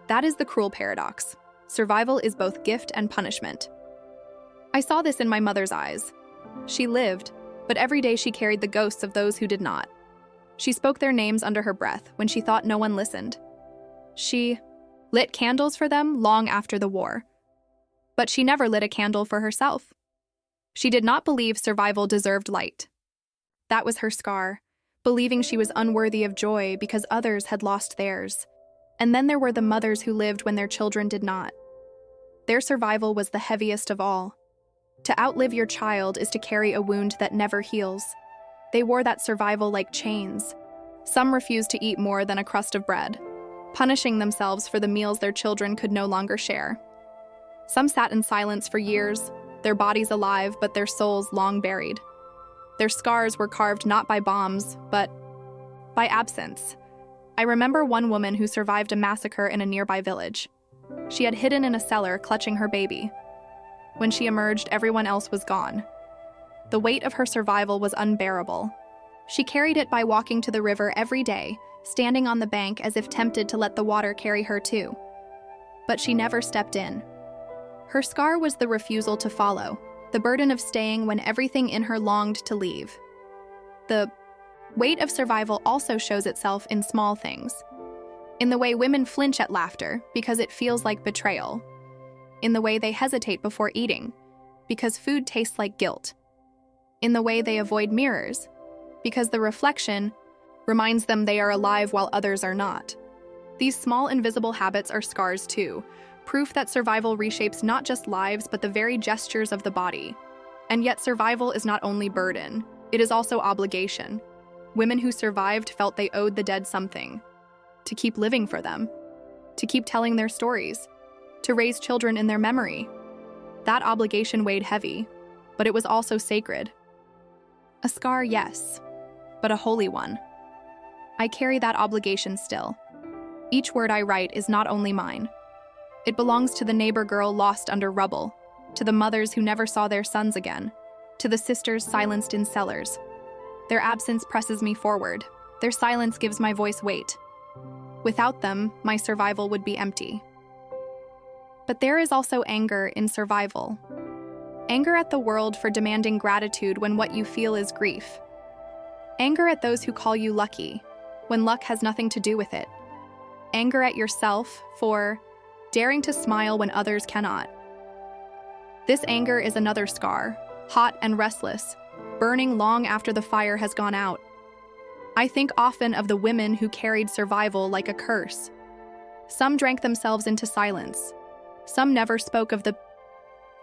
That is the cruel paradox. Survival is both gift and punishment. I saw this in my mother's eyes. She lived, but every day she carried the ghosts of those who did not. She spoke their names under her breath when she thought no one listened. She lit candles for them long after the war. But she never lit a candle for herself. She did not believe survival deserved light. That was her scar, believing she was unworthy of joy because others had lost theirs. And then there were the mothers who lived when their children did not. Their survival was the heaviest of all. To outlive your child is to carry a wound that never heals. They wore that survival like chains. Some refused to eat more than a crust of bread, punishing themselves for the meals their children could no longer share. Some sat in silence for years, their bodies alive but their souls long buried. Their scars were carved not by bombs, but by absence. I remember one woman who survived a massacre in a nearby village. She had hidden in a cellar, clutching her baby. When she emerged, everyone else was gone. The weight of her survival was unbearable, She carried it by walking to the river every day, standing on the bank as if tempted to let the water carry her too. But she never stepped in. Her scar was the refusal to follow, the burden of staying when everything in her longed to leave. The weight of survival also shows itself in small things. In the way women flinch at laughter because it feels like betrayal. In the way they hesitate before eating because food tastes like guilt. In the way they avoid mirrors because the reflection reminds them they are alive while others are not. These small invisible habits are scars too, proof that survival reshapes not just lives but the very gestures of the body. And yet survival is not only burden, it is also obligation. Women who survived felt they owed the dead something. To keep living for them. To keep telling their stories. To raise children in their memory. That obligation weighed heavy, but it was also sacred. A scar, yes, but a holy one. I carry that obligation still. Each word I write is not only mine. It belongs to the neighbor girl lost under rubble, to the mothers who never saw their sons again, to the sisters silenced in cellars. Their absence presses me forward. Their silence gives my voice weight. Without them, my survival would be empty. But there is also anger in survival. Anger at the world for demanding gratitude when what you feel is grief. Anger at those who call you lucky, when luck has nothing to do with it. Anger at yourself for daring to smile when others cannot. This anger is another scar, hot and restless, burning long after the fire has gone out. I think often of the women who carried survival like a curse. Some drank themselves into silence. Some never spoke of the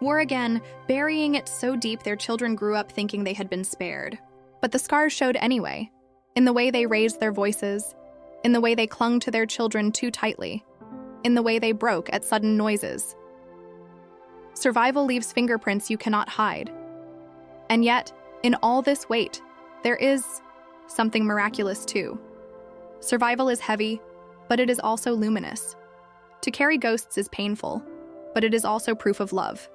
war again, burying it so deep their children grew up thinking they had been spared. But the scars showed anyway, in the way they raised their voices, in the way they clung to their children too tightly, in the way they broke at sudden noises. Survival leaves fingerprints you cannot hide. And yet, in all this weight, there is something miraculous too. Survival is heavy, but it is also luminous. To carry ghosts is painful, but it is also proof of love.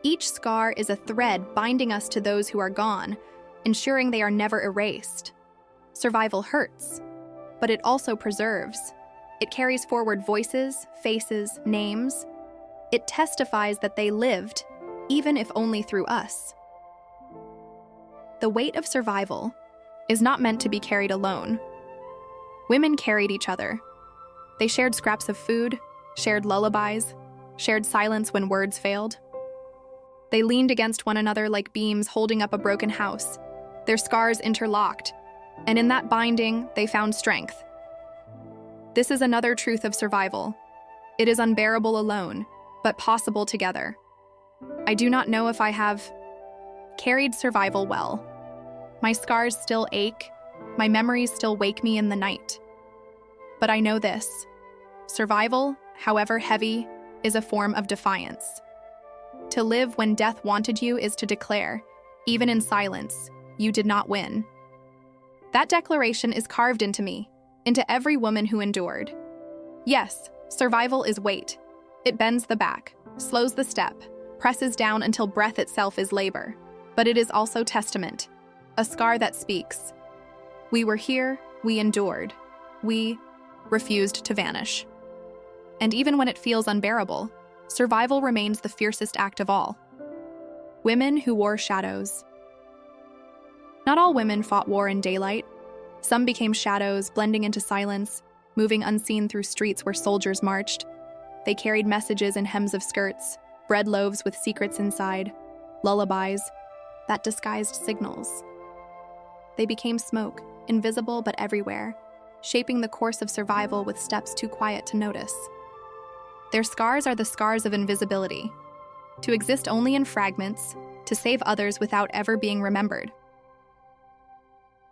Each scar is a thread binding us to those who are gone, ensuring they are never erased. Survival hurts, but it also preserves. It carries forward voices, faces, names. It testifies that they lived, even if only through us. The weight of survival is not meant to be carried alone. Women carried each other. They shared scraps of food, shared lullabies, shared silence when words failed. They leaned against one another like beams holding up a broken house, their scars interlocked, and in that binding, they found strength. This is another truth of survival. It is unbearable alone, but possible together. I do not know if I have carried survival well. My scars still ache, my memories still wake me in the night. But I know this: survival, however heavy, is a form of defiance. To live when death wanted you is to declare, even in silence, you did not win. That declaration is carved into me, into every woman who endured. Yes, survival is weight. It bends the back, slows the step, presses down until breath itself is labor. But it is also testament, a scar that speaks. We were here, we endured. We refused to vanish. And even when it feels unbearable, survival remains the fiercest act of all. Women who wore shadows. Not all women fought war in daylight. Some became shadows, blending into silence, moving unseen through streets where soldiers marched. They carried messages in hems of skirts, bread loaves with secrets inside, lullabies that disguised signals. They became smoke, invisible but everywhere, shaping the course of survival with steps too quiet to notice. Their scars are the scars of invisibility, to exist only in fragments, to save others without ever being remembered.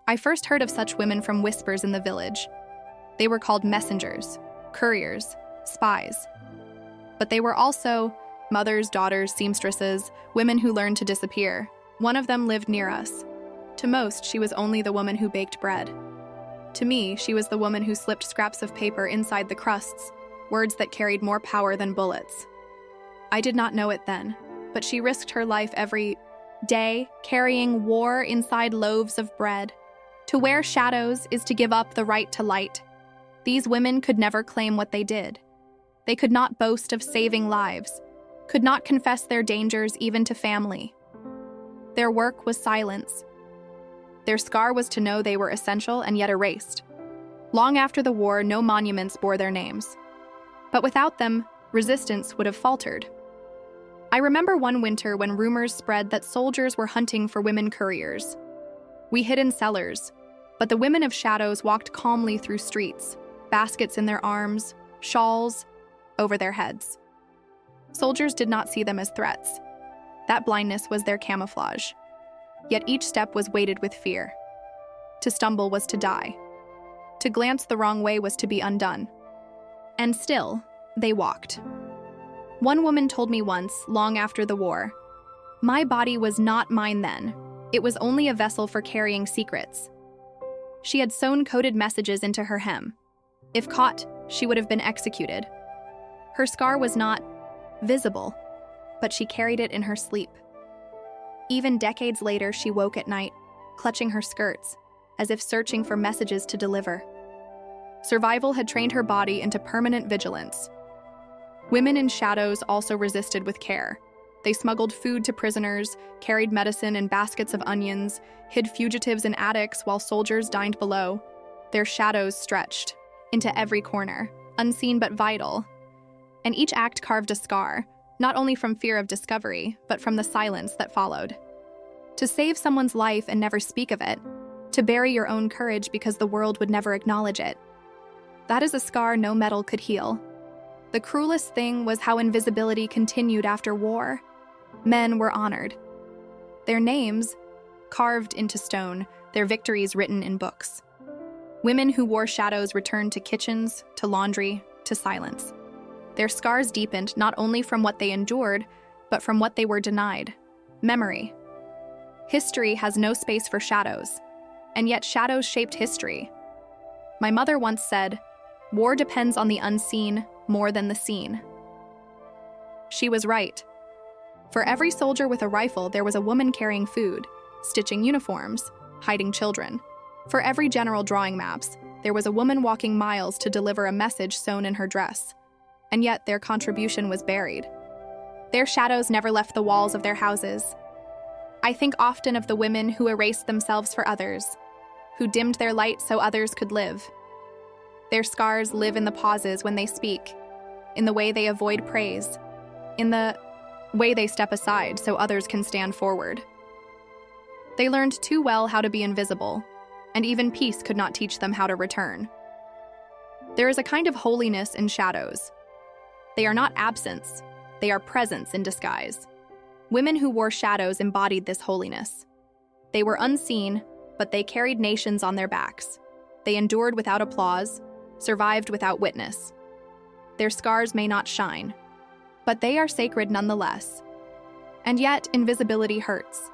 I first heard of such women from whispers in the village. They were called messengers, couriers, spies. But they were also mothers, daughters, seamstresses, women who learned to disappear. One of them lived near us. To most, she was only the woman who baked bread. To me, she was the woman who slipped scraps of paper inside the crusts, words that carried more power than bullets. I did not know it then, but she risked her life every day, carrying war inside loaves of bread. To wear shadows is to give up the right to light. These women could never claim what they did. They could not boast of saving lives, could not confess their dangers even to family. Their work was silence. Their scar was to know they were essential and yet erased. Long after the war, no monuments bore their names. But without them, resistance would have faltered. I remember one winter when rumors spread that soldiers were hunting for women couriers. We hid in cellars, but the women of shadows walked calmly through streets, baskets in their arms, shawls over their heads. Soldiers did not see them as threats. That blindness was their camouflage. Yet each step was weighted with fear. To stumble was to die. To glance the wrong way was to be undone. And still, they walked. One woman told me once, long after the war, "My body was not mine then. It was only a vessel for carrying secrets." She had sewn coded messages into her hem. If caught, she would have been executed. Her scar was not visible, but she carried it in her sleep. Even decades later, she woke at night, clutching her skirts, as if searching for messages to deliver. Survival had trained her body into permanent vigilance. Women in shadows also resisted with care. They smuggled food to prisoners, carried medicine in baskets of onions, hid fugitives in attics while soldiers dined below. Their shadows stretched into every corner, unseen but vital. And each act carved a scar, not only from fear of discovery, but from the silence that followed. To save someone's life and never speak of it, to bury your own courage because the world would never acknowledge it. That is a scar no metal could heal. The cruelest thing was how invisibility continued after war. Men were honored. Their names carved into stone, their victories written in books. Women who wore shadows returned to kitchens, to laundry, to silence. Their scars deepened not only from what they endured, but from what they were denied: memory. History has no space for shadows, and yet shadows shaped history. My mother once said, "War depends on the unseen more than the seen." She was right. For every soldier with a rifle, there was a woman carrying food, stitching uniforms, hiding children. For every general drawing maps, there was a woman walking miles to deliver a message sewn in her dress. And yet their contribution was buried. Their shadows never left the walls of their houses. I think often of the women who erased themselves for others, who dimmed their light so others could live. Their scars live in the pauses when they speak, in the way they avoid praise, in the way they step aside so others can stand forward. They learned too well how to be invisible, and even peace could not teach them how to return. There is a kind of holiness in shadows. They are not absence, they are presence in disguise. Women who wore shadows embodied this holiness. They were unseen, but they carried nations on their backs. They endured without applause, survived without witness. Their scars may not shine, but they are sacred nonetheless. And yet, invisibility hurts.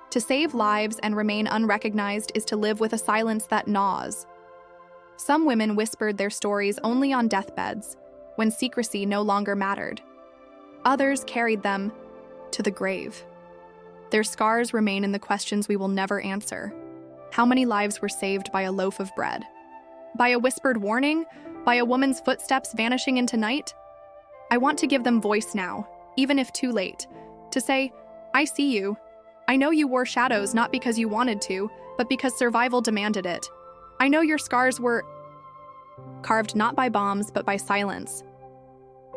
To save lives and remain unrecognized is to live with a silence that gnaws. Some women whispered their stories only on deathbeds, when secrecy no longer mattered. Others carried them to the grave. Their scars remain in the questions we will never answer. How many lives were saved by a loaf of bread? By a whispered warning? By a woman's footsteps vanishing into night? I want to give them voice now, even if too late, to say, "I see you. I know you wore shadows not because you wanted to, but because survival demanded it. I know your scars were carved not by bombs, but by silence.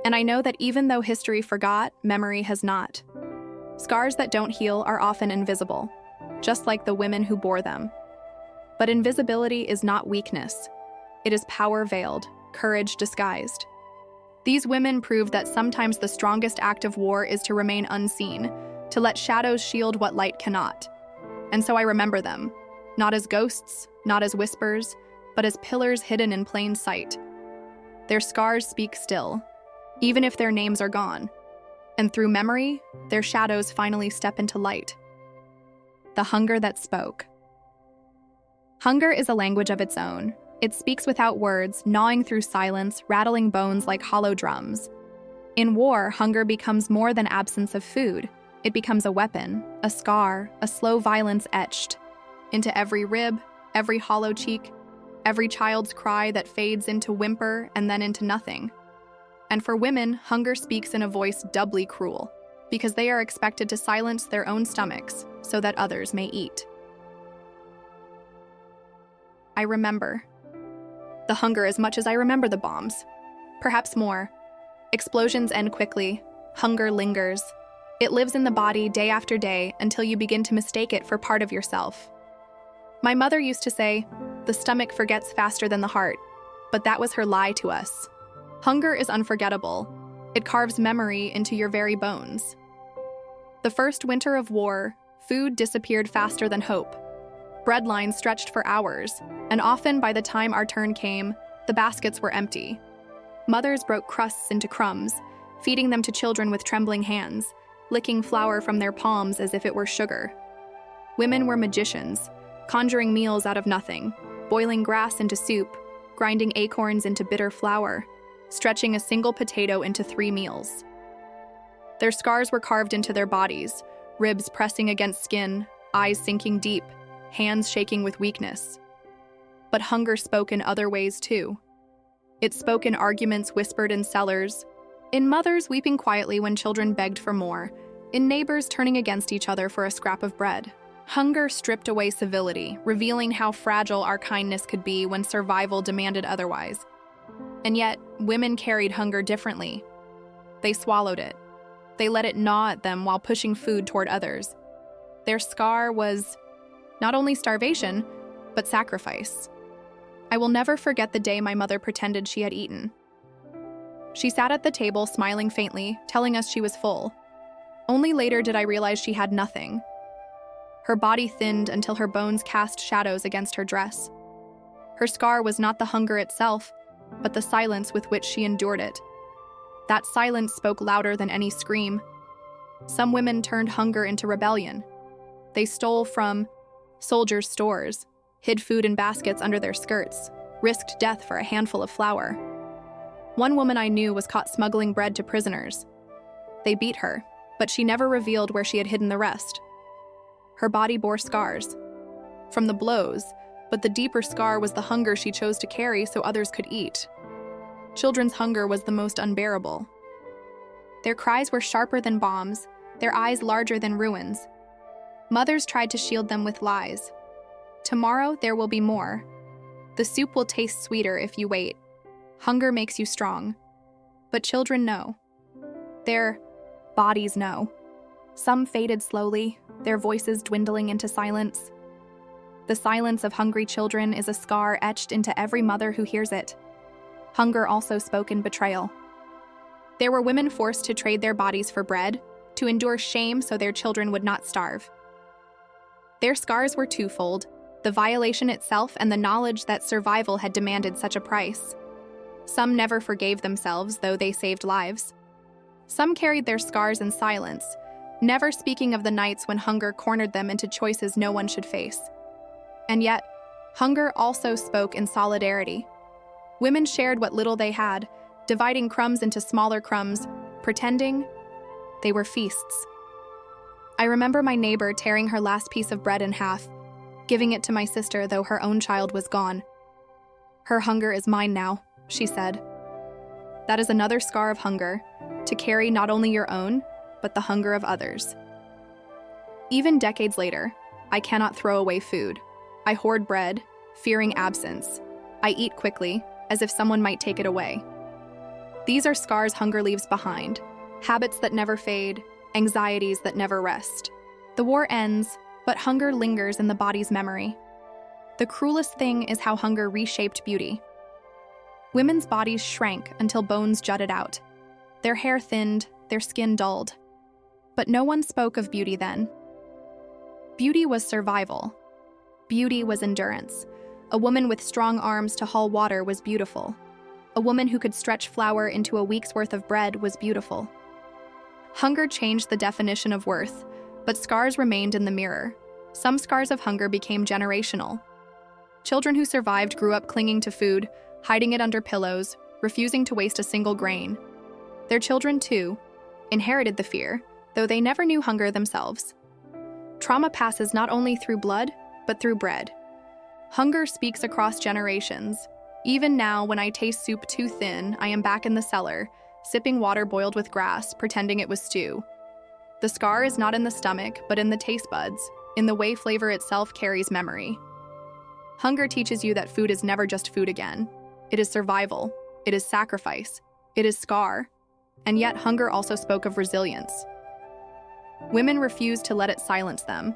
And I know that even though history forgot, memory has not. Scars that don't heal are often invisible, just like the women who bore them. But invisibility is not weakness. It is power veiled, courage disguised. These women proved that sometimes the strongest act of war is to remain unseen, to let shadows shield what light cannot. And so I remember them, not as ghosts, not as whispers, but as pillars hidden in plain sight. Their scars speak still, even if their names are gone. And through memory, their shadows finally step into light. The hunger that spoke. Hunger is a language of its own. It speaks without words, gnawing through silence, rattling bones like hollow drums. In war, hunger becomes more than absence of food. It becomes a weapon, a scar, a slow violence etched into every rib, every hollow cheek, every child's cry that fades into whimper and then into nothing. And for women, hunger speaks in a voice doubly cruel, because they are expected to silence their own stomachs so that others may eat. I remember the hunger as much as I remember the bombs. Perhaps more. Explosions end quickly. Hunger lingers. It lives in the body day after day until you begin to mistake it for part of yourself. My mother used to say, "The stomach forgets faster than the heart," but that was her lie to us. Hunger is unforgettable. It carves memory into your very bones. The first winter of war, food disappeared faster than hope. Bread lines stretched for hours, and often by the time our turn came, the baskets were empty. Mothers broke crusts into crumbs, feeding them to children with trembling hands, licking flour from their palms as if it were sugar. Women were magicians, conjuring meals out of nothing, boiling grass into soup, grinding acorns into bitter flour, stretching a single potato into 3 meals. Their scars were carved into their bodies, ribs pressing against skin, eyes sinking deep, hands shaking with weakness. But hunger spoke in other ways too. It spoke in arguments whispered in cellars, in mothers weeping quietly when children begged for more, in neighbors turning against each other for a scrap of bread. Hunger stripped away civility, revealing how fragile our kindness could be when survival demanded otherwise. And yet, women carried hunger differently. They swallowed it. They let it gnaw at them while pushing food toward others. Their scar was not only starvation, but sacrifice. I will never forget the day my mother pretended she had eaten. She sat at the table smiling faintly, telling us she was full. Only later did I realize she had nothing. Her body thinned until her bones cast shadows against her dress. Her scar was not the hunger itself, but the silence with which she endured it. That silence spoke louder than any scream. Some women turned hunger into rebellion. They stole from soldiers' stores, hid food in baskets under their skirts, risked death for a handful of flour. One woman I knew was caught smuggling bread to prisoners. They beat her, but she never revealed where she had hidden the rest. Her body bore scars from the blows, but the deeper scar was the hunger she chose to carry so others could eat. Children's hunger was the most unbearable. Their cries were sharper than bombs, their eyes larger than ruins. Mothers tried to shield them with lies. Tomorrow there will be more. The soup will taste sweeter if you wait. Hunger makes you strong. But children know. Their bodies know. Some faded slowly, their voices dwindling into silence. The silence of hungry children is a scar etched into every mother who hears it. Hunger also spoke in betrayal. There were women forced to trade their bodies for bread, to endure shame so their children would not starve. Their scars were twofold, the violation itself and the knowledge that survival had demanded such a price. Some never forgave themselves, though they saved lives. Some carried their scars in silence, never speaking of the nights when hunger cornered them into choices no one should face. And yet, hunger also spoke in solidarity. Women shared what little they had, dividing crumbs into smaller crumbs, pretending they were feasts. I remember my neighbor tearing her last piece of bread in half, giving it to my sister though her own child was gone. "Her hunger is mine now," she said. That is another scar of hunger, to carry not only your own, but the hunger of others. Even decades later, I cannot throw away food. I hoard bread, fearing absence. I eat quickly, as if someone might take it away. These are scars hunger leaves behind, habits that never fade, anxieties that never rest. The war ends, but hunger lingers in the body's memory. The cruelest thing is how hunger reshaped beauty. Women's bodies shrank until bones jutted out. Their hair thinned, their skin dulled. But no one spoke of beauty then. Beauty was survival. Beauty was endurance. A woman with strong arms to haul water was beautiful. A woman who could stretch flour into a week's worth of bread was beautiful. Hunger changed the definition of worth, but scars remained in the mirror. Some scars of hunger became generational. Children who survived grew up clinging to food, hiding it under pillows, refusing to waste a single grain. Their children, too, inherited the fear, though they never knew hunger themselves. Trauma passes not only through blood, but through bread. Hunger speaks across generations. Even now, when I taste soup too thin, I am back in the cellar, sipping water boiled with grass, pretending it was stew. The scar is not in the stomach, but in the taste buds, in the way flavor itself carries memory. Hunger teaches you that food is never just food again. It is survival. It is sacrifice. It is scar. And yet, hunger also spoke of resilience. Women refused to let it silence them.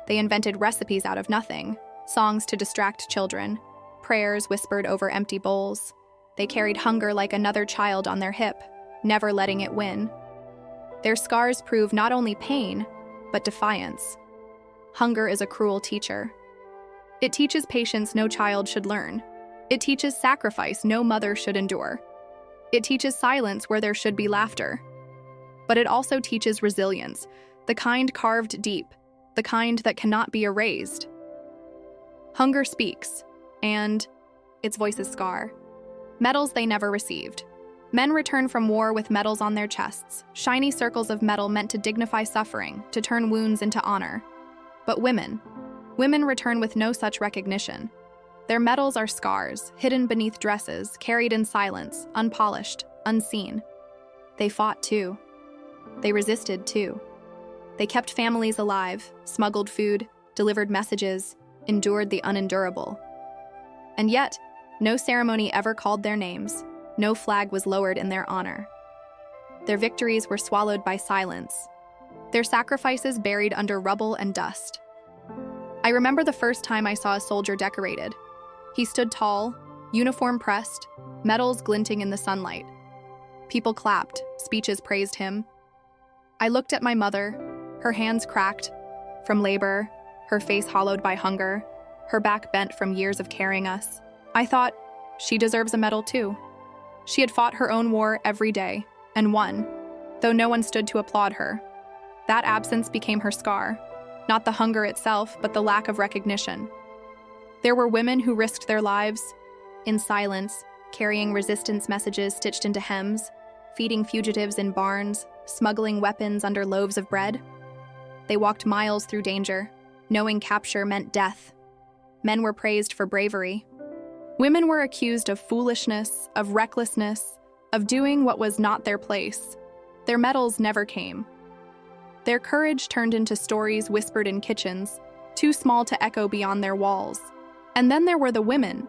They invented recipes out of nothing, songs to distract children, prayers whispered over empty bowls. They carried hunger like another child on their hip, never letting it win. Their scars prove not only pain, but defiance. Hunger is a cruel teacher. It teaches patience no child should learn. It teaches sacrifice no mother should endure. It teaches silence where there should be laughter. But it also teaches resilience, the kind carved deep, the kind that cannot be erased. Hunger speaks, and its voice is scar. Medals they never received. Men return from war with medals on their chests, shiny circles of metal meant to dignify suffering, to turn wounds into honor. But women return with no such recognition. Their medals are scars, hidden beneath dresses, carried in silence, unpolished, unseen. They fought too. They resisted too. They kept families alive, smuggled food, delivered messages, endured the unendurable. And yet, no ceremony ever called their names. No flag was lowered in their honor. Their victories were swallowed by silence. Their sacrifices buried under rubble and dust. I remember the first time I saw a soldier decorated. He stood tall, uniform pressed, medals glinting in the sunlight. People clapped, speeches praised him. I looked at my mother, her hands cracked from labor, her face hollowed by hunger, her back bent from years of carrying us. I thought, she deserves a medal too. She had fought her own war every day, and won, though no one stood to applaud her. That absence became her scar, not the hunger itself, but the lack of recognition. There were women who risked their lives, in silence, carrying resistance messages stitched into hems, feeding fugitives in barns, smuggling weapons under loaves of bread. They walked miles through danger, knowing capture meant death. Men were praised for bravery. Women were accused of foolishness, of recklessness, of doing what was not their place. Their medals never came. Their courage turned into stories whispered in kitchens, too small to echo beyond their walls. And then there were the women,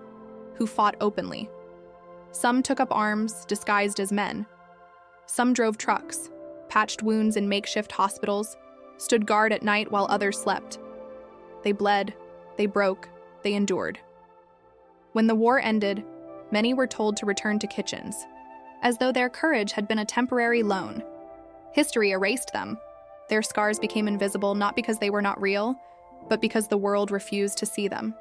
who fought openly. Some took up arms, disguised as men. Some drove trucks, patched wounds in makeshift hospitals, stood guard at night while others slept. They bled, they broke, they endured. When the war ended, many were told to return to kitchens, as though their courage had been a temporary loan. History erased them. Their scars became invisible not because they were not real, but because the world refused to see them.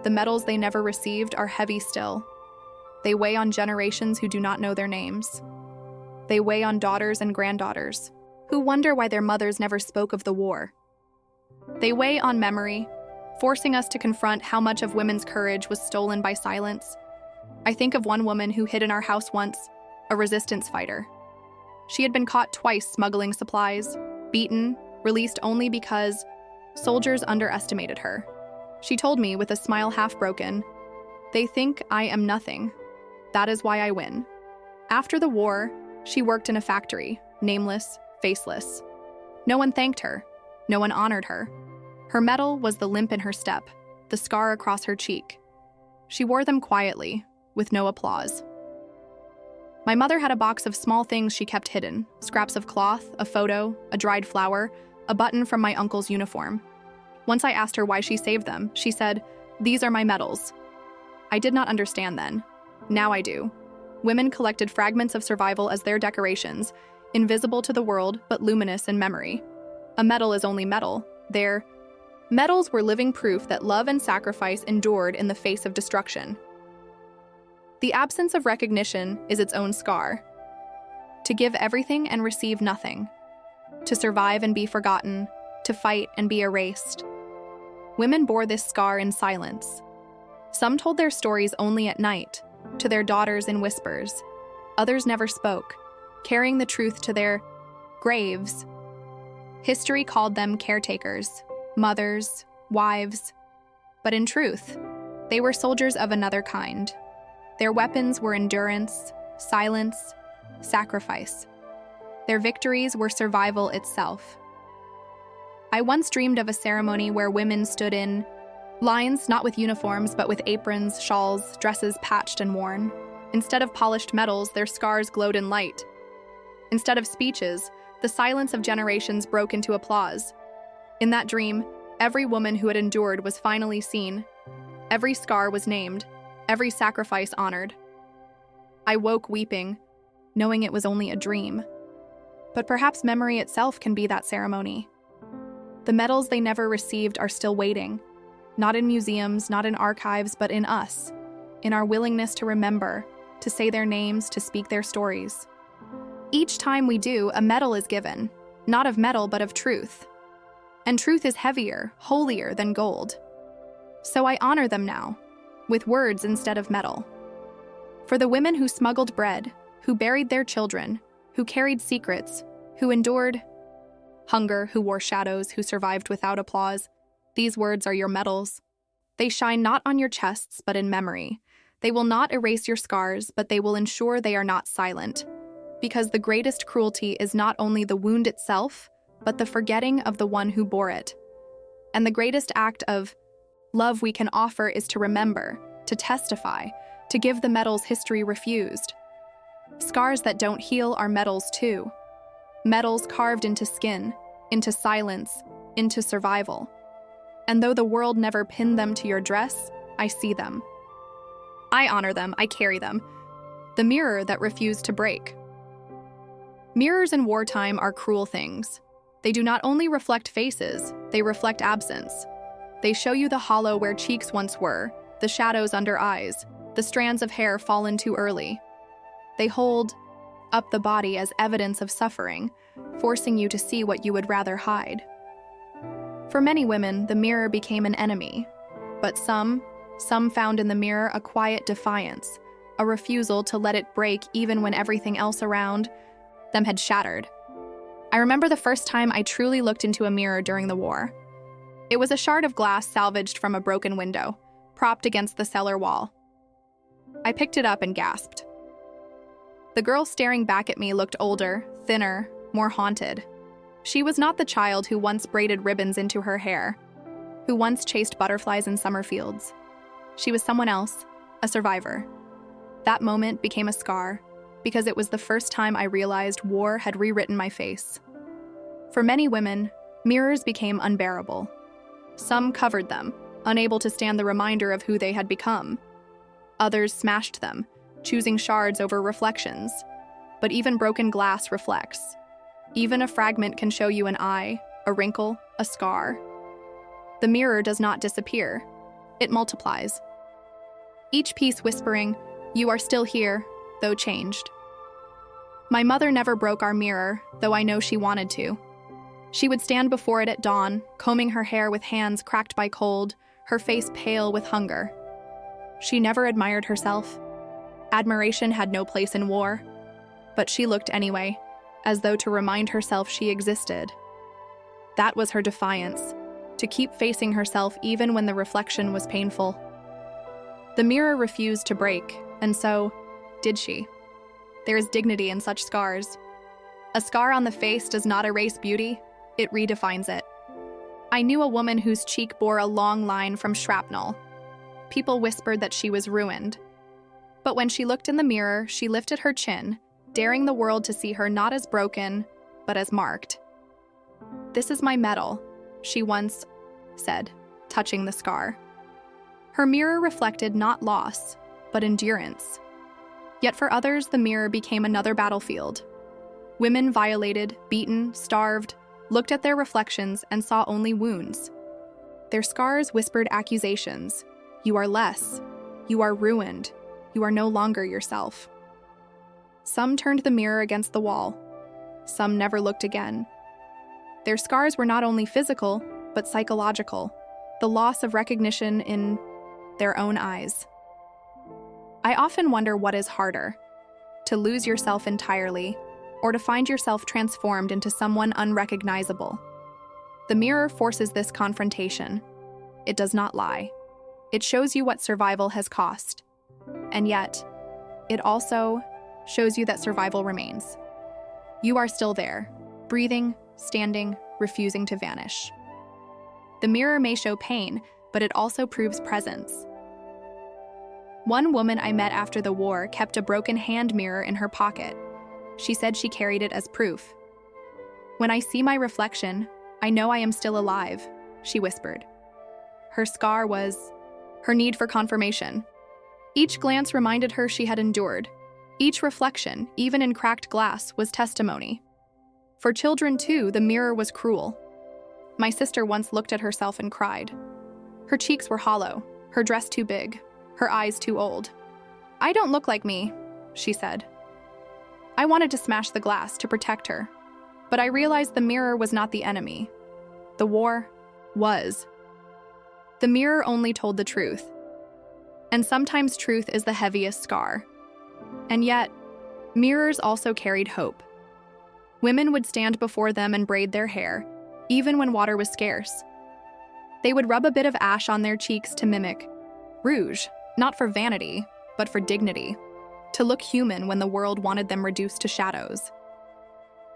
The medals they never received are heavy still. They weigh on generations who do not know their names. They weigh on daughters and granddaughters, who wonder why their mothers never spoke of the war. They weigh on memory, forcing us to confront how much of women's courage was stolen by silence. I think of one woman who hid in our house once, a resistance fighter. She had been caught twice smuggling supplies, beaten, released only because soldiers underestimated her. She told me with a smile half broken, "They think I am nothing. That is why I win." After the war, she worked in a factory, nameless, faceless. No one thanked her. No one honored her. Her medal was the limp in her step, the scar across her cheek. She wore them quietly, with no applause. My mother had a box of small things she kept hidden, scraps of cloth, a photo, a dried flower, a button from my uncle's uniform. Once I asked her why she saved them, she said, "These are my medals." I did not understand then. Now I do. Women collected fragments of survival as their decorations, invisible to the world but luminous in memory. A medal is only metal. Their medals were living proof that love and sacrifice endured in the face of destruction. The absence of recognition is its own scar. To give everything and receive nothing. To survive and be forgotten. To fight and be erased. Women bore this scar in silence. Some told their stories only at night, to their daughters in whispers. Others never spoke, carrying the truth to their graves. History called them caretakers, mothers, wives. But in truth, they were soldiers of another kind. Their weapons were endurance, silence, sacrifice. Their victories were survival itself. I once dreamed of a ceremony where women stood in lines, not with uniforms, but with aprons, shawls, dresses patched and worn. Instead of polished metals, their scars glowed in light. Instead of speeches, the silence of generations broke into applause. In that dream, every woman who had endured was finally seen. Every scar was named, every sacrifice honored. I woke weeping, knowing it was only a dream. But perhaps memory itself can be that ceremony. The medals they never received are still waiting, not in museums, not in archives, but in us, in our willingness to remember, to say their names, to speak their stories. Each time we do, a medal is given, not of metal, but of truth. And truth is heavier, holier than gold. So I honor them now, with words instead of metal. For the women who smuggled bread, who buried their children, who carried secrets, who endured hunger, who wore shadows, who survived without applause, these words are your medals. They shine not on your chests, but in memory. They will not erase your scars, but they will ensure they are not silent. Because the greatest cruelty is not only the wound itself, but the forgetting of the one who bore it. And the greatest act of love we can offer is to remember, to testify, to give the medals history refused. Scars that don't heal are medals too. Medals carved into skin, into silence, into survival. And though the world never pinned them to your dress, I see them. I honor them, I carry them. The mirror that refused to break. Mirrors in wartime are cruel things. They do not only reflect faces, they reflect absence. They show you the hollow where cheeks once were, the shadows under eyes, the strands of hair fallen too early. They hold up the body as evidence of suffering, forcing you to see what you would rather hide. For many women, the mirror became an enemy, but some found in the mirror a quiet defiance, a refusal to let it break even when everything else around them had shattered. I remember the first time I truly looked into a mirror during the war. It was a shard of glass salvaged from a broken window, propped against the cellar wall. I picked it up and gasped. The girl staring back at me looked older, thinner, more haunted. She was not the child who once braided ribbons into her hair, who once chased butterflies in summer fields. She was someone else, a survivor. That moment became a scar, because it was the first time I realized war had rewritten my face. For many women, mirrors became unbearable. Some covered them, unable to stand the reminder of who they had become. Others smashed them, choosing shards over reflections. But even broken glass reflects. Even a fragment can show you an eye, a wrinkle, a scar. The mirror does not disappear. It multiplies. Each piece whispering, "You are still here," though changed. My mother never broke our mirror, though I know she wanted to. She would stand before it at dawn, combing her hair with hands cracked by cold, her face pale with hunger. She never admired herself. Admiration had no place in war. But she looked anyway, as though to remind herself she existed. That was her defiance, to keep facing herself even when the reflection was painful. The mirror refused to break, and so did she. There is dignity in such scars. A scar on the face does not erase beauty, it redefines it. I knew a woman whose cheek bore a long line from shrapnel. People whispered that she was ruined. But when she looked in the mirror, she lifted her chin, daring the world to see her not as broken, but as marked. "This is my medal," she once said, touching the scar. Her mirror reflected not loss, but endurance. Yet for others, the mirror became another battlefield. Women violated, beaten, starved, looked at their reflections and saw only wounds. Their scars whispered accusations. "You are less. You are ruined. You are no longer yourself." Some turned the mirror against the wall. Some never looked again. Their scars were not only physical, but psychological, the loss of recognition in their own eyes. I often wonder what is harder, to lose yourself entirely, or to find yourself transformed into someone unrecognizable. The mirror forces this confrontation. It does not lie. It shows you what survival has cost. And yet, it also shows you that survival remains. You are still there, breathing, standing, refusing to vanish. The mirror may show pain, but it also proves presence. One woman I met after the war kept a broken hand mirror in her pocket. She said she carried it as proof. "When I see my reflection, I know I am still alive," she whispered. Her scar was her need for confirmation. Each glance reminded her she had endured. Each reflection, even in cracked glass, was testimony. For children, too, the mirror was cruel. My sister once looked at herself and cried. Her cheeks were hollow, her dress too big, her eyes too old. "I don't look like me," she said. I wanted to smash the glass to protect her, but I realized the mirror was not the enemy. The war was. The mirror only told the truth. And sometimes truth is the heaviest scar. And yet, mirrors also carried hope. Women would stand before them and braid their hair, even when water was scarce. They would rub a bit of ash on their cheeks to mimic rouge, not for vanity, but for dignity, to look human when the world wanted them reduced to shadows.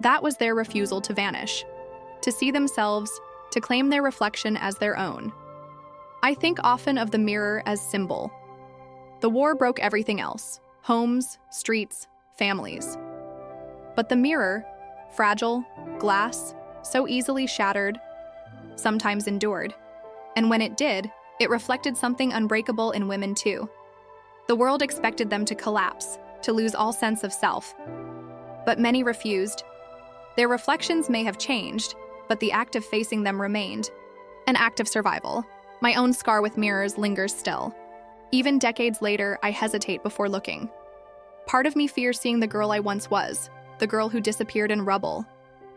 That was their refusal to vanish, to see themselves, to claim their reflection as their own. I think often of the mirror as symbol. The war broke everything else: homes, streets, families. But the mirror, fragile, glass, so easily shattered, sometimes endured. And when it did, it reflected something unbreakable in women too. The world expected them to collapse, to lose all sense of self. But many refused. Their reflections may have changed, but the act of facing them remained. An act of survival. My own scar with mirrors lingers still. Even decades later, I hesitate before looking. Part of me fears seeing the girl I once was, the girl who disappeared in rubble.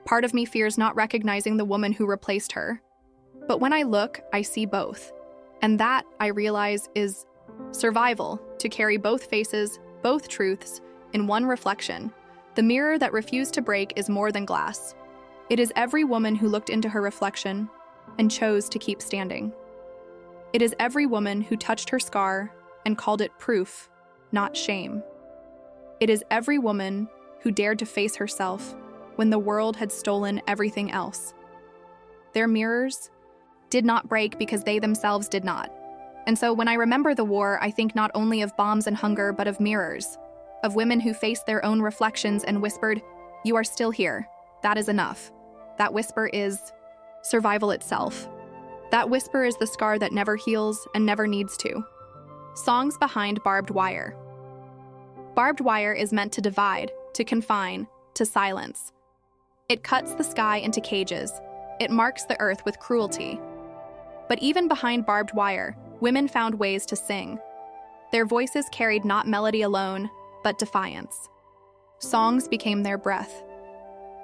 Part of me fears not recognizing the woman who replaced her. But when I look, I see both. And that, I realize, is survival, to carry both faces, both truths, in one reflection. The mirror that refused to break is more than glass. It is every woman who looked into her reflection and chose to keep standing. It is every woman who touched her scar and called it proof, not shame. It is every woman who dared to face herself when the world had stolen everything else. Their mirrors did not break because they themselves did not. And so when I remember the war, I think not only of bombs and hunger, but of mirrors, of women who faced their own reflections and whispered, "You are still here. That is enough." That whisper is survival itself. That whisper is the scar that never heals and never needs to. Songs behind barbed wire. Barbed wire is meant to divide, to confine, to silence. It cuts the sky into cages. It marks the earth with cruelty. But even behind barbed wire, women found ways to sing. Their voices carried not melody alone, but defiance. Songs became their breath,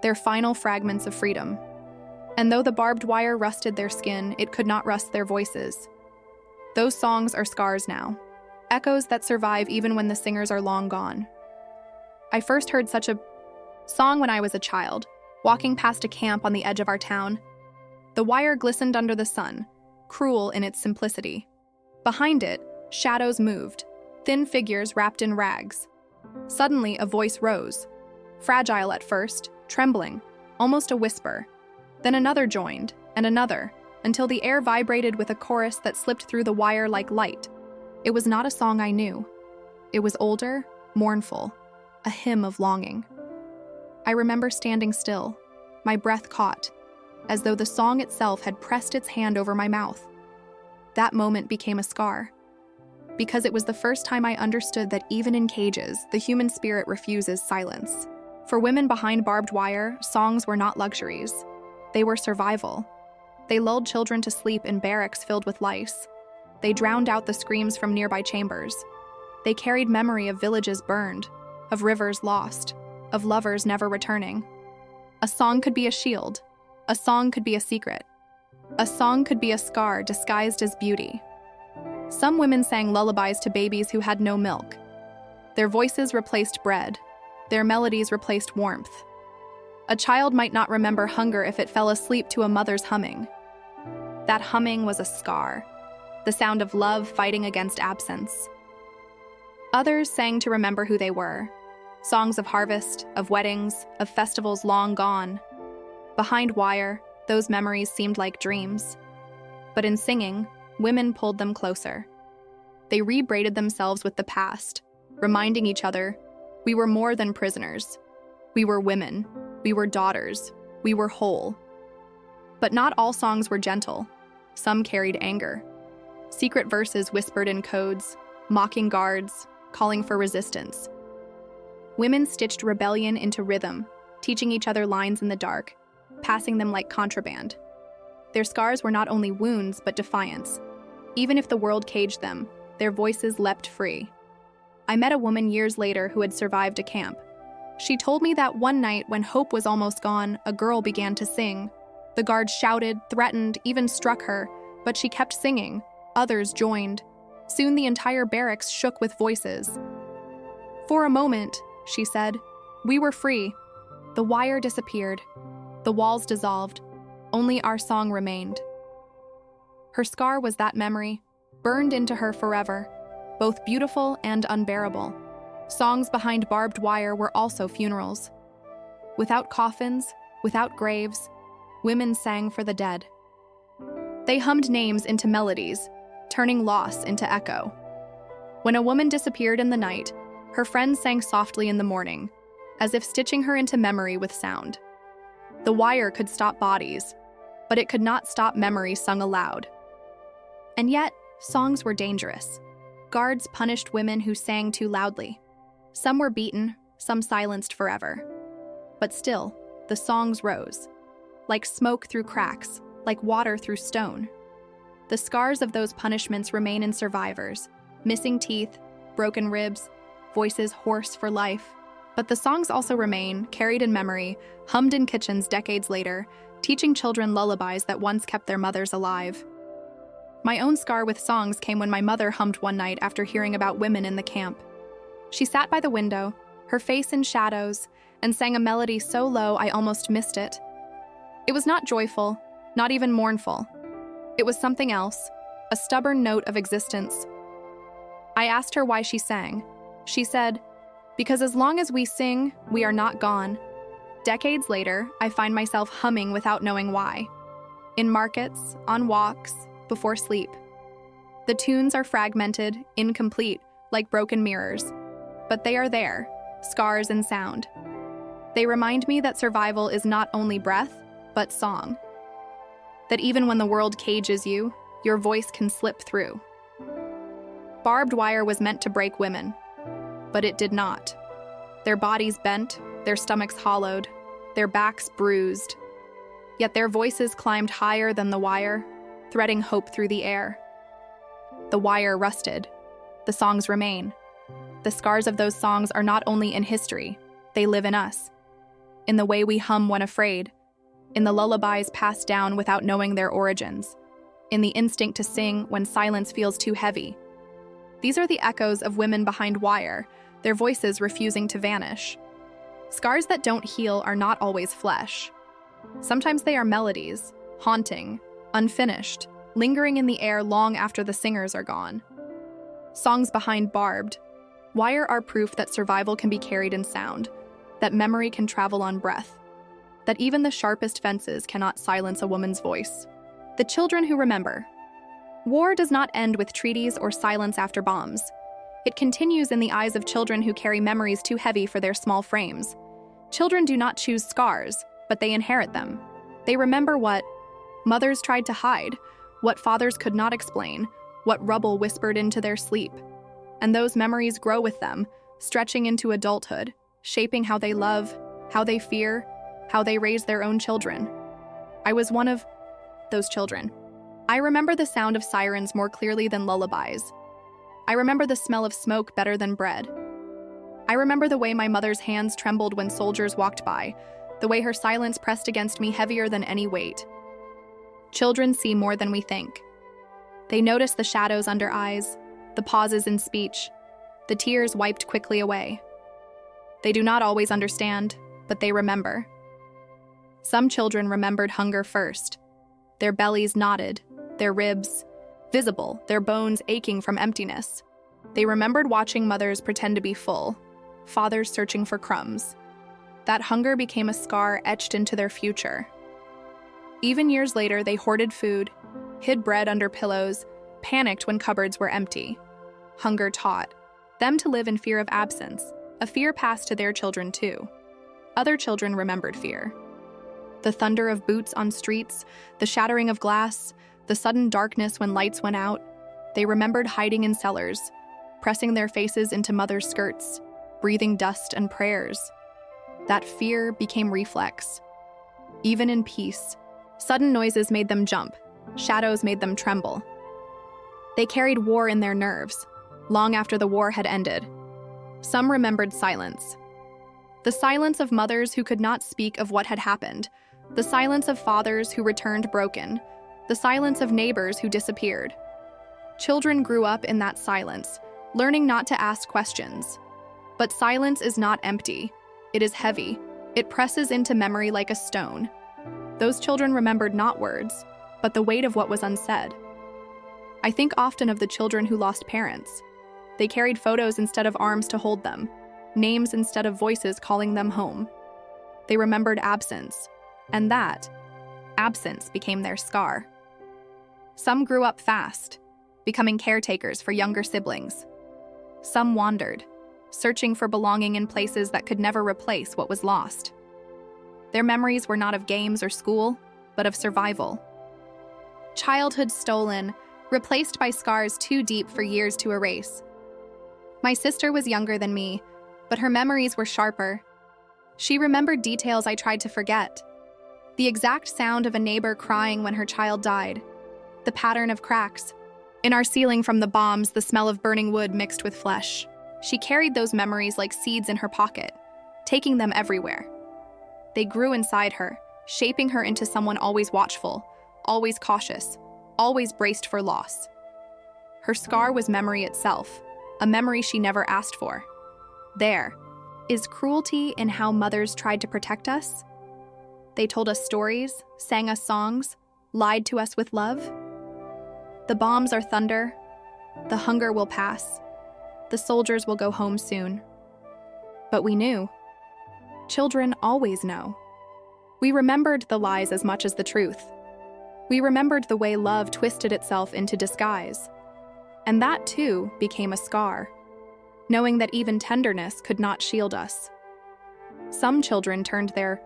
their final fragments of freedom. And though the barbed wire rusted their skin, it could not rust their voices. Those songs are scars now, echoes that survive even when the singers are long gone. I first heard such a song when I was a child, walking past a camp on the edge of our town. The wire glistened under the sun, cruel in its simplicity. Behind it, shadows moved, thin figures wrapped in rags. Suddenly, a voice rose, fragile at first, trembling, almost a whisper. Then another joined, and another, until the air vibrated with a chorus that slipped through the wire like light. It was not a song I knew. It was older, mournful, a hymn of longing. I remember standing still, my breath caught, as though the song itself had pressed its hand over my mouth. That moment became a scar, because it was the first time I understood that even in cages, the human spirit refuses silence. For women behind barbed wire, songs were not luxuries. They were survival. They lulled children to sleep in barracks filled with lice. They drowned out the screams from nearby chambers. They carried memory of villages burned, of rivers lost, of lovers never returning. A song could be a shield. A song could be a secret. A song could be a scar disguised as beauty. Some women sang lullabies to babies who had no milk. Their voices replaced bread. Their melodies replaced warmth. A child might not remember hunger if it fell asleep to a mother's humming. That humming was a scar. the sound of love fighting against absence. Others sang to remember who they were, songs of harvest, of weddings, of festivals long gone. Behind wire, those memories seemed like dreams. But in singing, women pulled them closer. They rebraided themselves with the past, reminding each other, we were more than prisoners. We were women. We were daughters. We were whole. But not all songs were gentle. Some carried anger. Secret verses whispered in codes, mocking guards, calling for resistance. Women stitched rebellion into rhythm, teaching each other lines in the dark, passing them like contraband. Their scars were not only wounds, but defiance. Even if the world caged them, their voices leapt free. I met a woman years later who had survived a camp. She told me that one night when hope was almost gone, a girl began to sing. The guards shouted, threatened, even struck her, but she kept singing. Others joined. Soon the entire barracks shook with voices. For a moment, she said, we were free. The wire disappeared. The walls dissolved. Only our song remained. Her scar was that memory, burned into her forever, both beautiful and unbearable. Songs behind barbed wire were also funerals. Without coffins, without graves, women sang for the dead. They hummed names into melodies, turning loss into echo. When a woman disappeared in the night, her friends sang softly in the morning, as if stitching her into memory with sound. The wire could stop bodies, but it could not stop memory sung aloud. And yet, songs were dangerous. Guards punished women who sang too loudly. Some were beaten, some silenced forever. But still, the songs rose, like smoke through cracks, like water through stone. The scars of those punishments remain in survivors, missing teeth, broken ribs, voices hoarse for life. But the songs also remain, carried in memory, hummed in kitchens decades later, teaching children lullabies that once kept their mothers alive. My own scar with songs came when my mother hummed one night after hearing about women in the camp. She sat by the window, her face in shadows, and sang a melody so low I almost missed it. It was not joyful, not even mournful. It was something else, a stubborn note of existence. I asked her why she sang. She said, because as long as we sing, we are not gone. Decades later, I find myself humming without knowing why. In markets, on walks, before sleep. The tunes are fragmented, incomplete, like broken mirrors. But they are there, scars and sound. They remind me that survival is not only breath, but song. That even when the world cages you, your voice can slip through. Barbed wire was meant to break women, but it did not. Their bodies bent, their stomachs hollowed, their backs bruised. Yet their voices climbed higher than the wire, threading hope through the air. The wire rusted. The songs remain. The scars of those songs are not only in history, they live in us. In the way we hum when afraid, in the lullabies passed down without knowing their origins, in the instinct to sing when silence feels too heavy. These are the echoes of women behind wire, their voices refusing to vanish. Scars that don't heal are not always flesh. Sometimes they are melodies, haunting, unfinished, lingering in the air long after the singers are gone. Songs behind barbed wire are proof that survival can be carried in sound, that memory can travel on breath, that even the sharpest fences cannot silence a woman's voice. The children who remember. War does not end with treaties or silence after bombs. It continues in the eyes of children who carry memories too heavy for their small frames. Children do not choose scars, but they inherit them. They remember what mothers tried to hide, what fathers could not explain, what rubble whispered into their sleep. And those memories grow with them, stretching into adulthood, shaping how they love, how they fear, how they raise their own children. I was one of those children. I remember the sound of sirens more clearly than lullabies. I remember the smell of smoke better than bread. I remember the way my mother's hands trembled when soldiers walked by, the way her silence pressed against me heavier than any weight. Children see more than we think. They notice the shadows under eyes, the pauses in speech, the tears wiped quickly away. They do not always understand, but they remember. Some children remembered hunger first. Their bellies knotted, their ribs visible, their bones aching from emptiness. They remembered watching mothers pretend to be full, fathers searching for crumbs. That hunger became a scar etched into their future. Even years later, they hoarded food, hid bread under pillows, panicked when cupboards were empty. Hunger taught them to live in fear of absence, a fear passed to their children too. Other children remembered fear. The thunder of boots on streets, the shattering of glass, the sudden darkness when lights went out. They remembered hiding in cellars, pressing their faces into mother's skirts, breathing dust and prayers. That fear became reflex. Even in peace, sudden noises made them jump, shadows made them tremble. They carried war in their nerves, long after the war had ended. Some remembered silence. The silence of mothers who could not speak of what had happened, the silence of fathers who returned broken, the silence of neighbors who disappeared. Children grew up in that silence, learning not to ask questions. But silence is not empty. It is heavy. It presses into memory like a stone. Those children remembered not words, but the weight of what was unsaid. I think often of the children who lost parents. They carried photos instead of arms to hold them, names instead of voices calling them home. They remembered absence, and that absence became their scar. Some grew up fast, becoming caretakers for younger siblings. Some wandered, searching for belonging in places that could never replace what was lost. Their memories were not of games or school, but of survival. Childhood stolen, replaced by scars too deep for years to erase. My sister was younger than me, but her memories were sharper. She remembered details I tried to forget. The exact sound of a neighbor crying when her child died. The pattern of cracks. In our ceiling from the bombs, the smell of burning wood mixed with flesh. She carried those memories like seeds in her pocket, taking them everywhere. They grew inside her, shaping her into someone always watchful, always cautious, always braced for loss. Her scar was memory itself, a memory she never asked for. There. Is cruelty in how mothers tried to protect us? They told us stories, sang us songs, lied to us with love. The bombs are thunder. The hunger will pass. The soldiers will go home soon. But we knew. Children always know. We remembered the lies as much as the truth. We remembered the way love twisted itself into disguise. And that, too, became a scar, knowing that even tenderness could not shield us. Some children turned their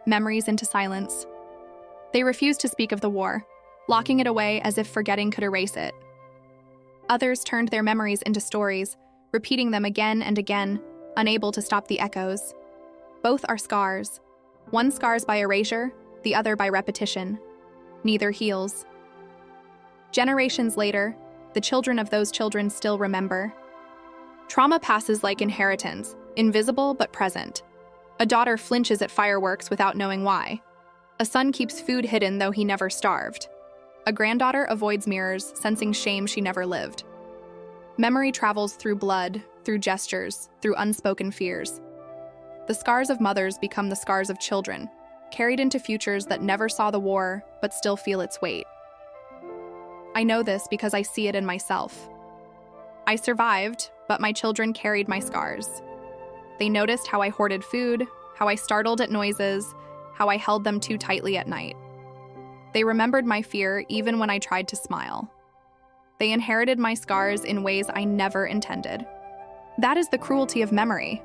memories into silence. They refused to speak of the war, locking it away as if forgetting could erase it. Others turned their memories into stories, repeating them again and again, unable to stop the echoes. Both are scars. One scars by erasure, the other by repetition. Neither heals. Generations later, the children of those children still remember. Trauma passes like inheritance, invisible but present. A daughter flinches at fireworks without knowing why. A son keeps food hidden though he never starved. A granddaughter avoids mirrors, sensing shame she never lived. Memory travels through blood, through gestures, through unspoken fears. The scars of mothers become the scars of children, carried into futures that never saw the war but still feel its weight. I know this because I see it in myself. I survived, but my children carried my scars. They noticed how I hoarded food, how I startled at noises, how I held them too tightly at night. They remembered my fear even when I tried to smile. They inherited my scars in ways I never intended. That is the cruelty of memory.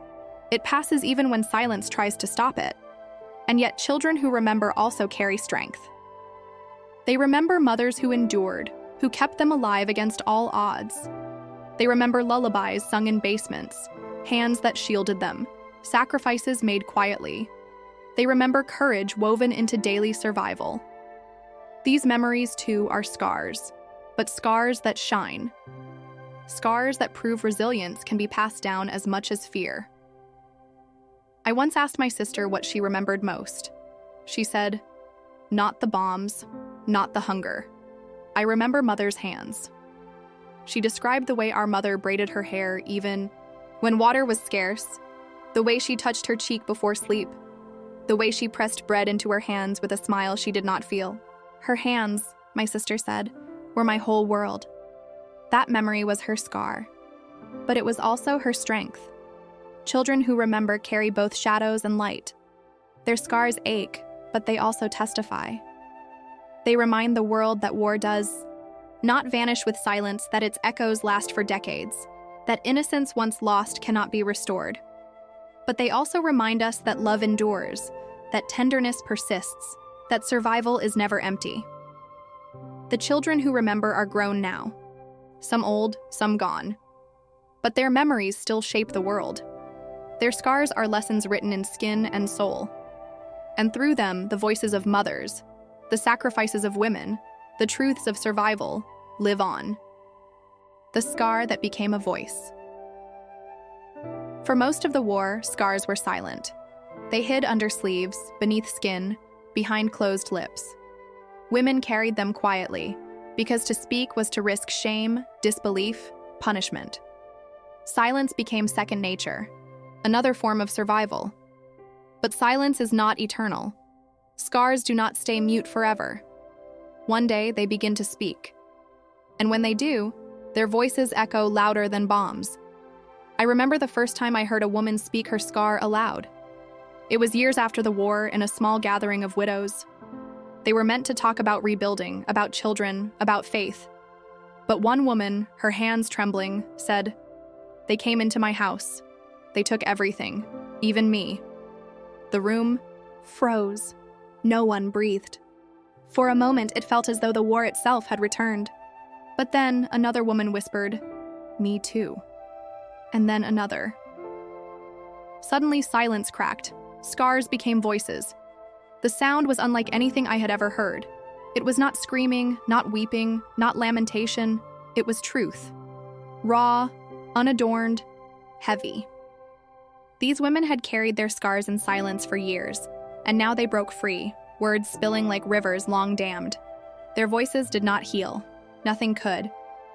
It passes even when silence tries to stop it. And yet children who remember also carry strength. They remember mothers who endured, who kept them alive against all odds. They remember lullabies sung in basements, hands that shielded them, sacrifices made quietly. They remember courage woven into daily survival. These memories, too, are scars, but scars that shine. Scars that prove resilience can be passed down as much as fear. I once asked my sister what she remembered most. She said, "Not the bombs, not the hunger. I remember Mother's hands." She described the way our mother braided her hair even when water was scarce, the way she touched her cheek before sleep, the way she pressed bread into her hands with a smile she did not feel. Her hands, my sister said, were my whole world. That memory was her scar, but it was also her strength. Children who remember carry both shadows and light. Their scars ache, but they also testify. They remind the world that war does not vanish with silence, that its echoes last for decades, that innocence once lost cannot be restored. But they also remind us that love endures, that tenderness persists, that survival is never empty. The children who remember are grown now, some old, some gone. But their memories still shape the world. Their scars are lessons written in skin and soul. And through them, the voices of mothers, the sacrifices of women, the truths of survival live on. The scar that became a voice. For most of the war, scars were silent. They hid under sleeves, beneath skin, behind closed lips. Women carried them quietly, because to speak was to risk shame, disbelief, punishment. Silence became second nature, another form of survival. But silence is not eternal. Scars do not stay mute forever. One day they begin to speak. And when they do, their voices echo louder than bombs. I remember the first time I heard a woman speak her scar aloud. It was years after the war in a small gathering of widows. They were meant to talk about rebuilding, about children, about faith. But one woman, her hands trembling, said, "They came into my house. They took everything, even me." The room froze. No one breathed. For a moment, it felt as though the war itself had returned. But then another woman whispered, "Me too." And then another. Suddenly, silence cracked. Scars became voices. The sound was unlike anything I had ever heard. It was not screaming, not weeping, not lamentation. It was truth. Raw, unadorned, heavy. These women had carried their scars in silence for years, and now they broke free, words spilling like rivers long dammed. Their voices did not heal. Nothing could,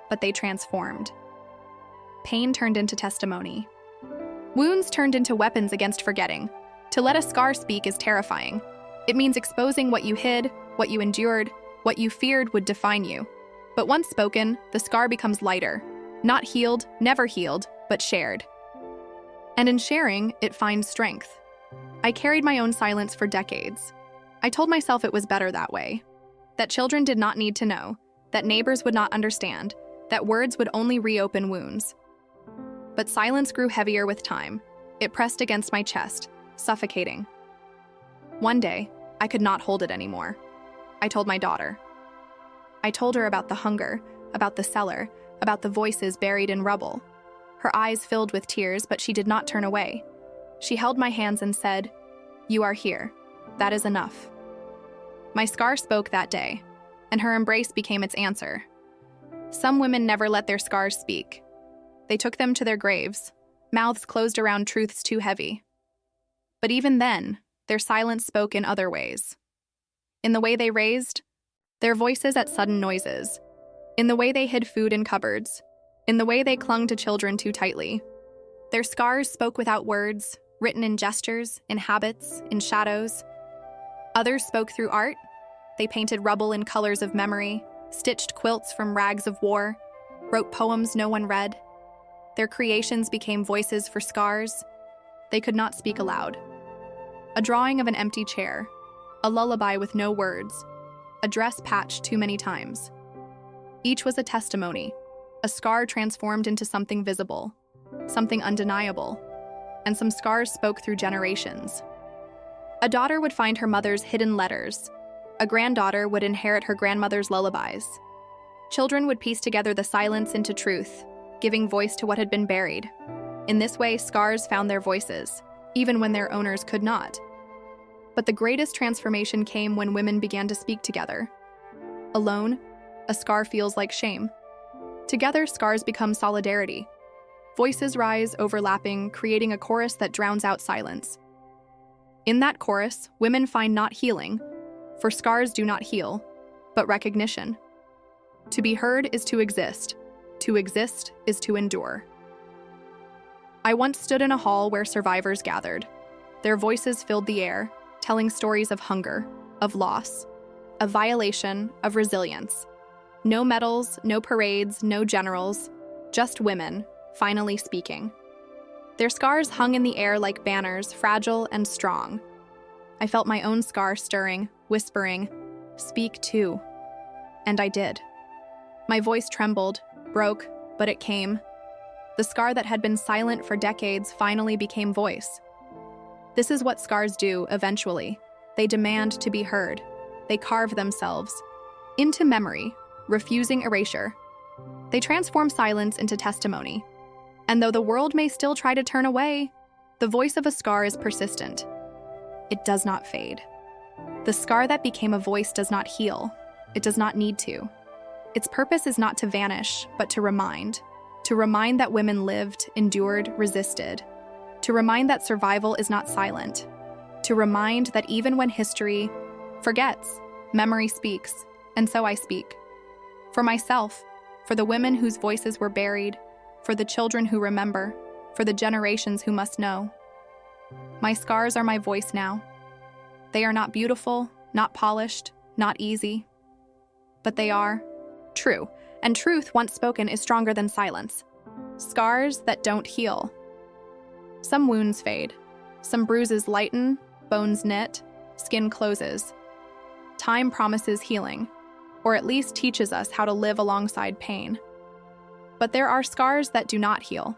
but they transformed. Pain turned into testimony. Wounds turned into weapons against forgetting. To let a scar speak is terrifying. It means exposing what you hid, what you endured, what you feared would define you. But once spoken, the scar becomes lighter. Not healed, never healed, but shared. And in sharing, it finds strength. I carried my own silence for decades. I told myself it was better that way. That children did not need to know, that neighbors would not understand, that words would only reopen wounds. But silence grew heavier with time. It pressed against my chest, suffocating. One day, I could not hold it anymore. I told my daughter. I told her about the hunger, about the cellar, about the voices buried in rubble. Her eyes filled with tears, but she did not turn away. She held my hands and said, "You are here. That is enough." My scar spoke that day, and her embrace became its answer. Some women never let their scars speak. They took them to their graves, mouths closed around truths too heavy. But even then, their silence spoke in other ways. In the way they raised their voices at sudden noises, in the way they hid food in cupboards, in the way they clung to children too tightly. Their scars spoke without words, written in gestures, in habits, in shadows. Others spoke through art. They painted rubble in colors of memory, stitched quilts from rags of war, wrote poems no one read. Their creations became voices for scars. They could not speak aloud. A drawing of an empty chair, a lullaby with no words, a dress patched too many times. Each was a testimony, a scar transformed into something visible, something undeniable, and some scars spoke through generations. A daughter would find her mother's hidden letters. A granddaughter would inherit her grandmother's lullabies. Children would piece together the silence into truth, giving voice to what had been buried. In this way, scars found their voices, even when their owners could not. But the greatest transformation came when women began to speak together. Alone, a scar feels like shame. Together, scars become solidarity. Voices rise, overlapping, creating a chorus that drowns out silence. In that chorus, women find not healing, for scars do not heal, but recognition. To be heard is to exist. To exist is to endure. I once stood in a hall where survivors gathered. Their voices filled the air, telling stories of hunger, of loss, of violation, of resilience. No medals, no parades, no generals, just women, finally speaking. Their scars hung in the air like banners, fragile and strong. I felt my own scar stirring, whispering, "Speak too." And I did. My voice trembled, broke, but it came. The scar that had been silent for decades finally became voice. This is what scars do eventually. They demand to be heard. They carve themselves into memory, refusing erasure. They transform silence into testimony. And though the world may still try to turn away, the voice of a scar is persistent. It does not fade. The scar that became a voice does not heal. It does not need to. Its purpose is not to vanish, but to remind that women lived, endured, resisted, to remind that survival is not silent, to remind that even when history forgets, memory speaks, and so I speak. For myself, for the women whose voices were buried, for the children who remember, for the generations who must know. My scars are my voice now. They are not beautiful, not polished, not easy, but they are true, and truth once spoken is stronger than silence. Scars that don't heal. Some wounds fade, some bruises lighten, bones knit, skin closes. Time promises healing, or at least teaches us how to live alongside pain. But there are scars that do not heal.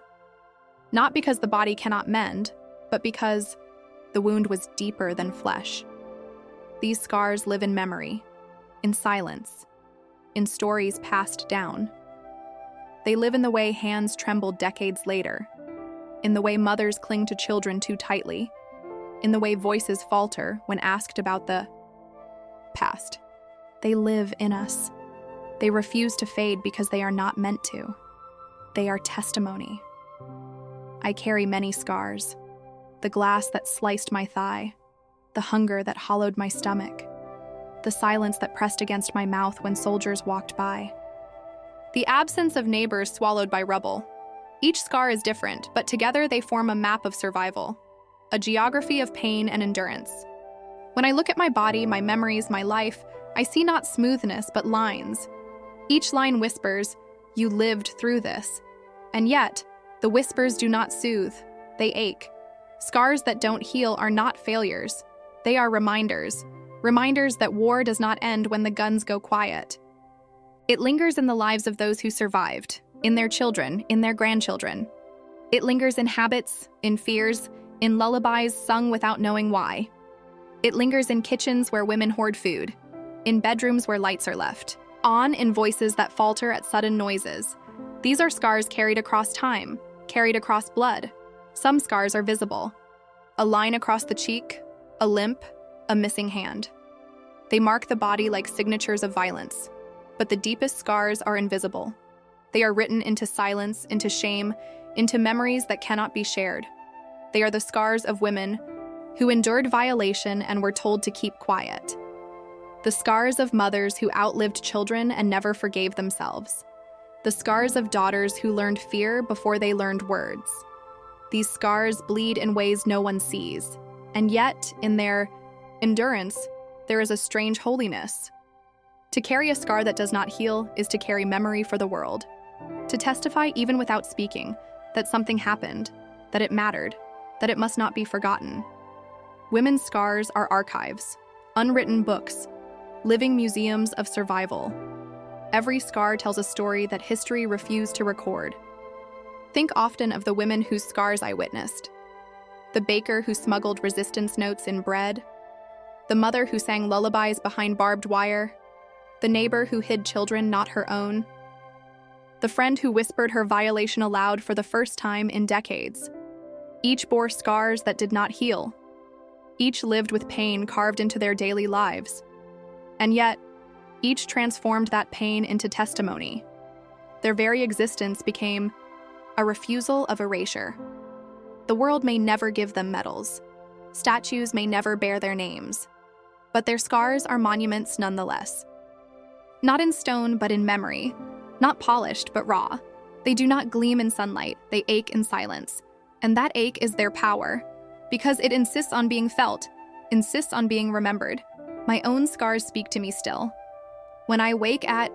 Not because the body cannot mend, but because the wound was deeper than flesh. These scars live in memory, in silence, in stories passed down. They live in the way hands tremble decades later, in the way mothers cling to children too tightly, in the way voices falter when asked about the past. They live in us. They refuse to fade because they are not meant to. They are testimony. I carry many scars. The glass that sliced my thigh, the hunger that hollowed my stomach, the silence that pressed against my mouth when soldiers walked by. The absence of neighbors swallowed by rubble. Each scar is different, but together they form a map of survival, a geography of pain and endurance. When I look at my body, my memories, my life, I see not smoothness, but lines. Each line whispers, "You lived through this." And yet, the whispers do not soothe, they ache. Scars that don't heal are not failures. They are reminders that war does not end when the guns go quiet. It lingers in the lives of those who survived, in their children, in their grandchildren. It lingers in habits, in fears, in lullabies sung without knowing why. It lingers in kitchens where women hoard food, in bedrooms where lights are left, on in voices that falter at sudden noises. These are scars carried across time, carried across blood. Some scars are visible. A line across the cheek, a limp, a missing hand. They mark the body like signatures of violence, but the deepest scars are invisible. They are written into silence, into shame, into memories that cannot be shared. They are the scars of women who endured violation and were told to keep quiet. The scars of mothers who outlived children and never forgave themselves. The scars of daughters who learned fear before they learned words. These scars bleed in ways no one sees, and yet, in their endurance, there is a strange holiness. To carry a scar that does not heal is to carry memory for the world. To testify even without speaking that something happened, that it mattered, that it must not be forgotten. Women's scars are archives, unwritten books, living museums of survival. Every scar tells a story that history refused to record. Think often of the women whose scars I witnessed. The baker who smuggled resistance notes in bread. The mother who sang lullabies behind barbed wire. The neighbor who hid children not her own. The friend who whispered her violation aloud for the first time in decades. Each bore scars that did not heal. Each lived with pain carved into their daily lives. And yet, each transformed that pain into testimony. Their very existence became a refusal of erasure. The world may never give them medals. Statues may never bear their names. But their scars are monuments nonetheless. Not in stone, but in memory. Not polished, but raw. They do not gleam in sunlight, they ache in silence. And that ache is their power, because it insists on being felt, insists on being remembered. My own scars speak to me still. When I wake at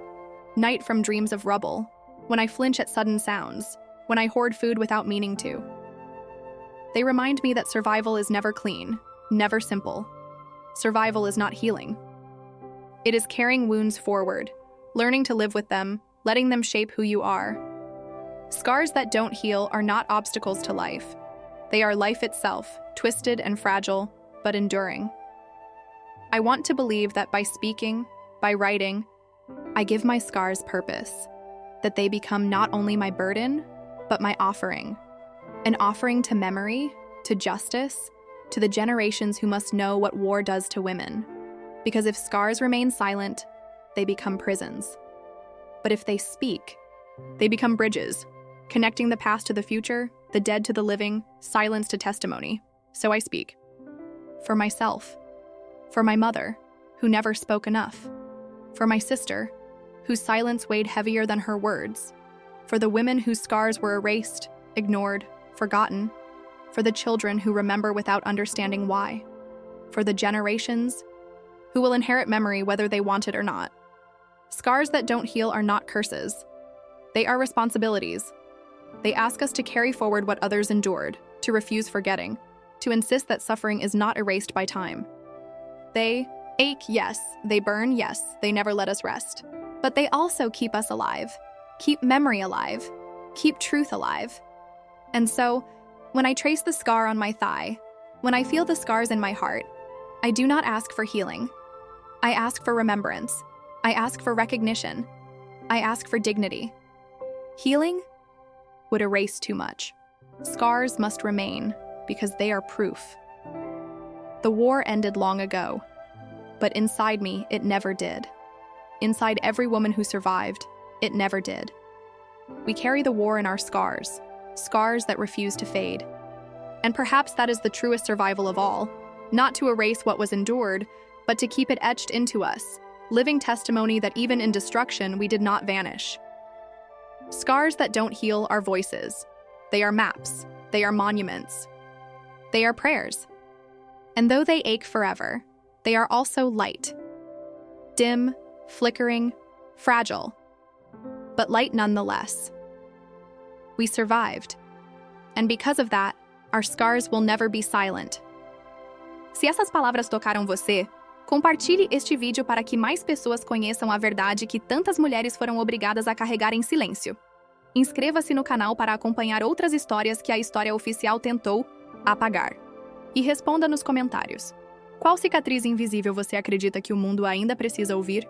night from dreams of rubble, when I flinch at sudden sounds, when I hoard food without meaning to. They remind me that survival is never clean, never simple. Survival is not healing. It is carrying wounds forward, learning to live with them, letting them shape who you are. Scars that don't heal are not obstacles to life. They are life itself, twisted and fragile, but enduring. I want to believe that by speaking, by writing, I give my scars purpose, that they become not only my burden, but my offering. An offering to memory, to justice, to the generations who must know what war does to women. Because if scars remain silent, they become prisons. But if they speak, they become bridges, connecting the past to the future, the dead to the living, silence to testimony. So I speak. For myself. For my mother, who never spoke enough. For my sister, whose silence weighed heavier than her words. For the women whose scars were erased, ignored, forgotten. For the children who remember without understanding why. For the generations who will inherit memory whether they want it or not. Scars that don't heal are not curses. They are responsibilities. They ask us to carry forward what others endured, to refuse forgetting, to insist that suffering is not erased by time. They ache, yes. They burn, yes. They never let us rest. But they also keep us alive, keep memory alive, keep truth alive. And so, when I trace the scar on my thigh, when I feel the scars in my heart, I do not ask for healing. I ask for remembrance. I ask for recognition. I ask for dignity. Healing would erase too much. Scars must remain because they are proof. The war ended long ago, but inside me, it never did. Inside every woman who survived, it never did. We carry the war in our scars, scars that refuse to fade. And perhaps that is the truest survival of all, not to erase what was endured, but to keep it etched into us, living testimony that even in destruction, we did not vanish. Scars that don't heal are voices. They are maps. They are monuments. They are prayers. And though they ache forever, they are also light. Dim, flickering, fragile, but light nonetheless. We survived. And because of that, our scars will never be silent. Se essas palavras tocaram você, compartilhe este vídeo para que mais pessoas conheçam a verdade que tantas mulheres foram obrigadas a carregar em silêncio. Inscreva-se no canal para acompanhar outras histórias que a história oficial tentou apagar. E responda nos comentários: qual cicatriz invisível você acredita que o mundo ainda precisa ouvir?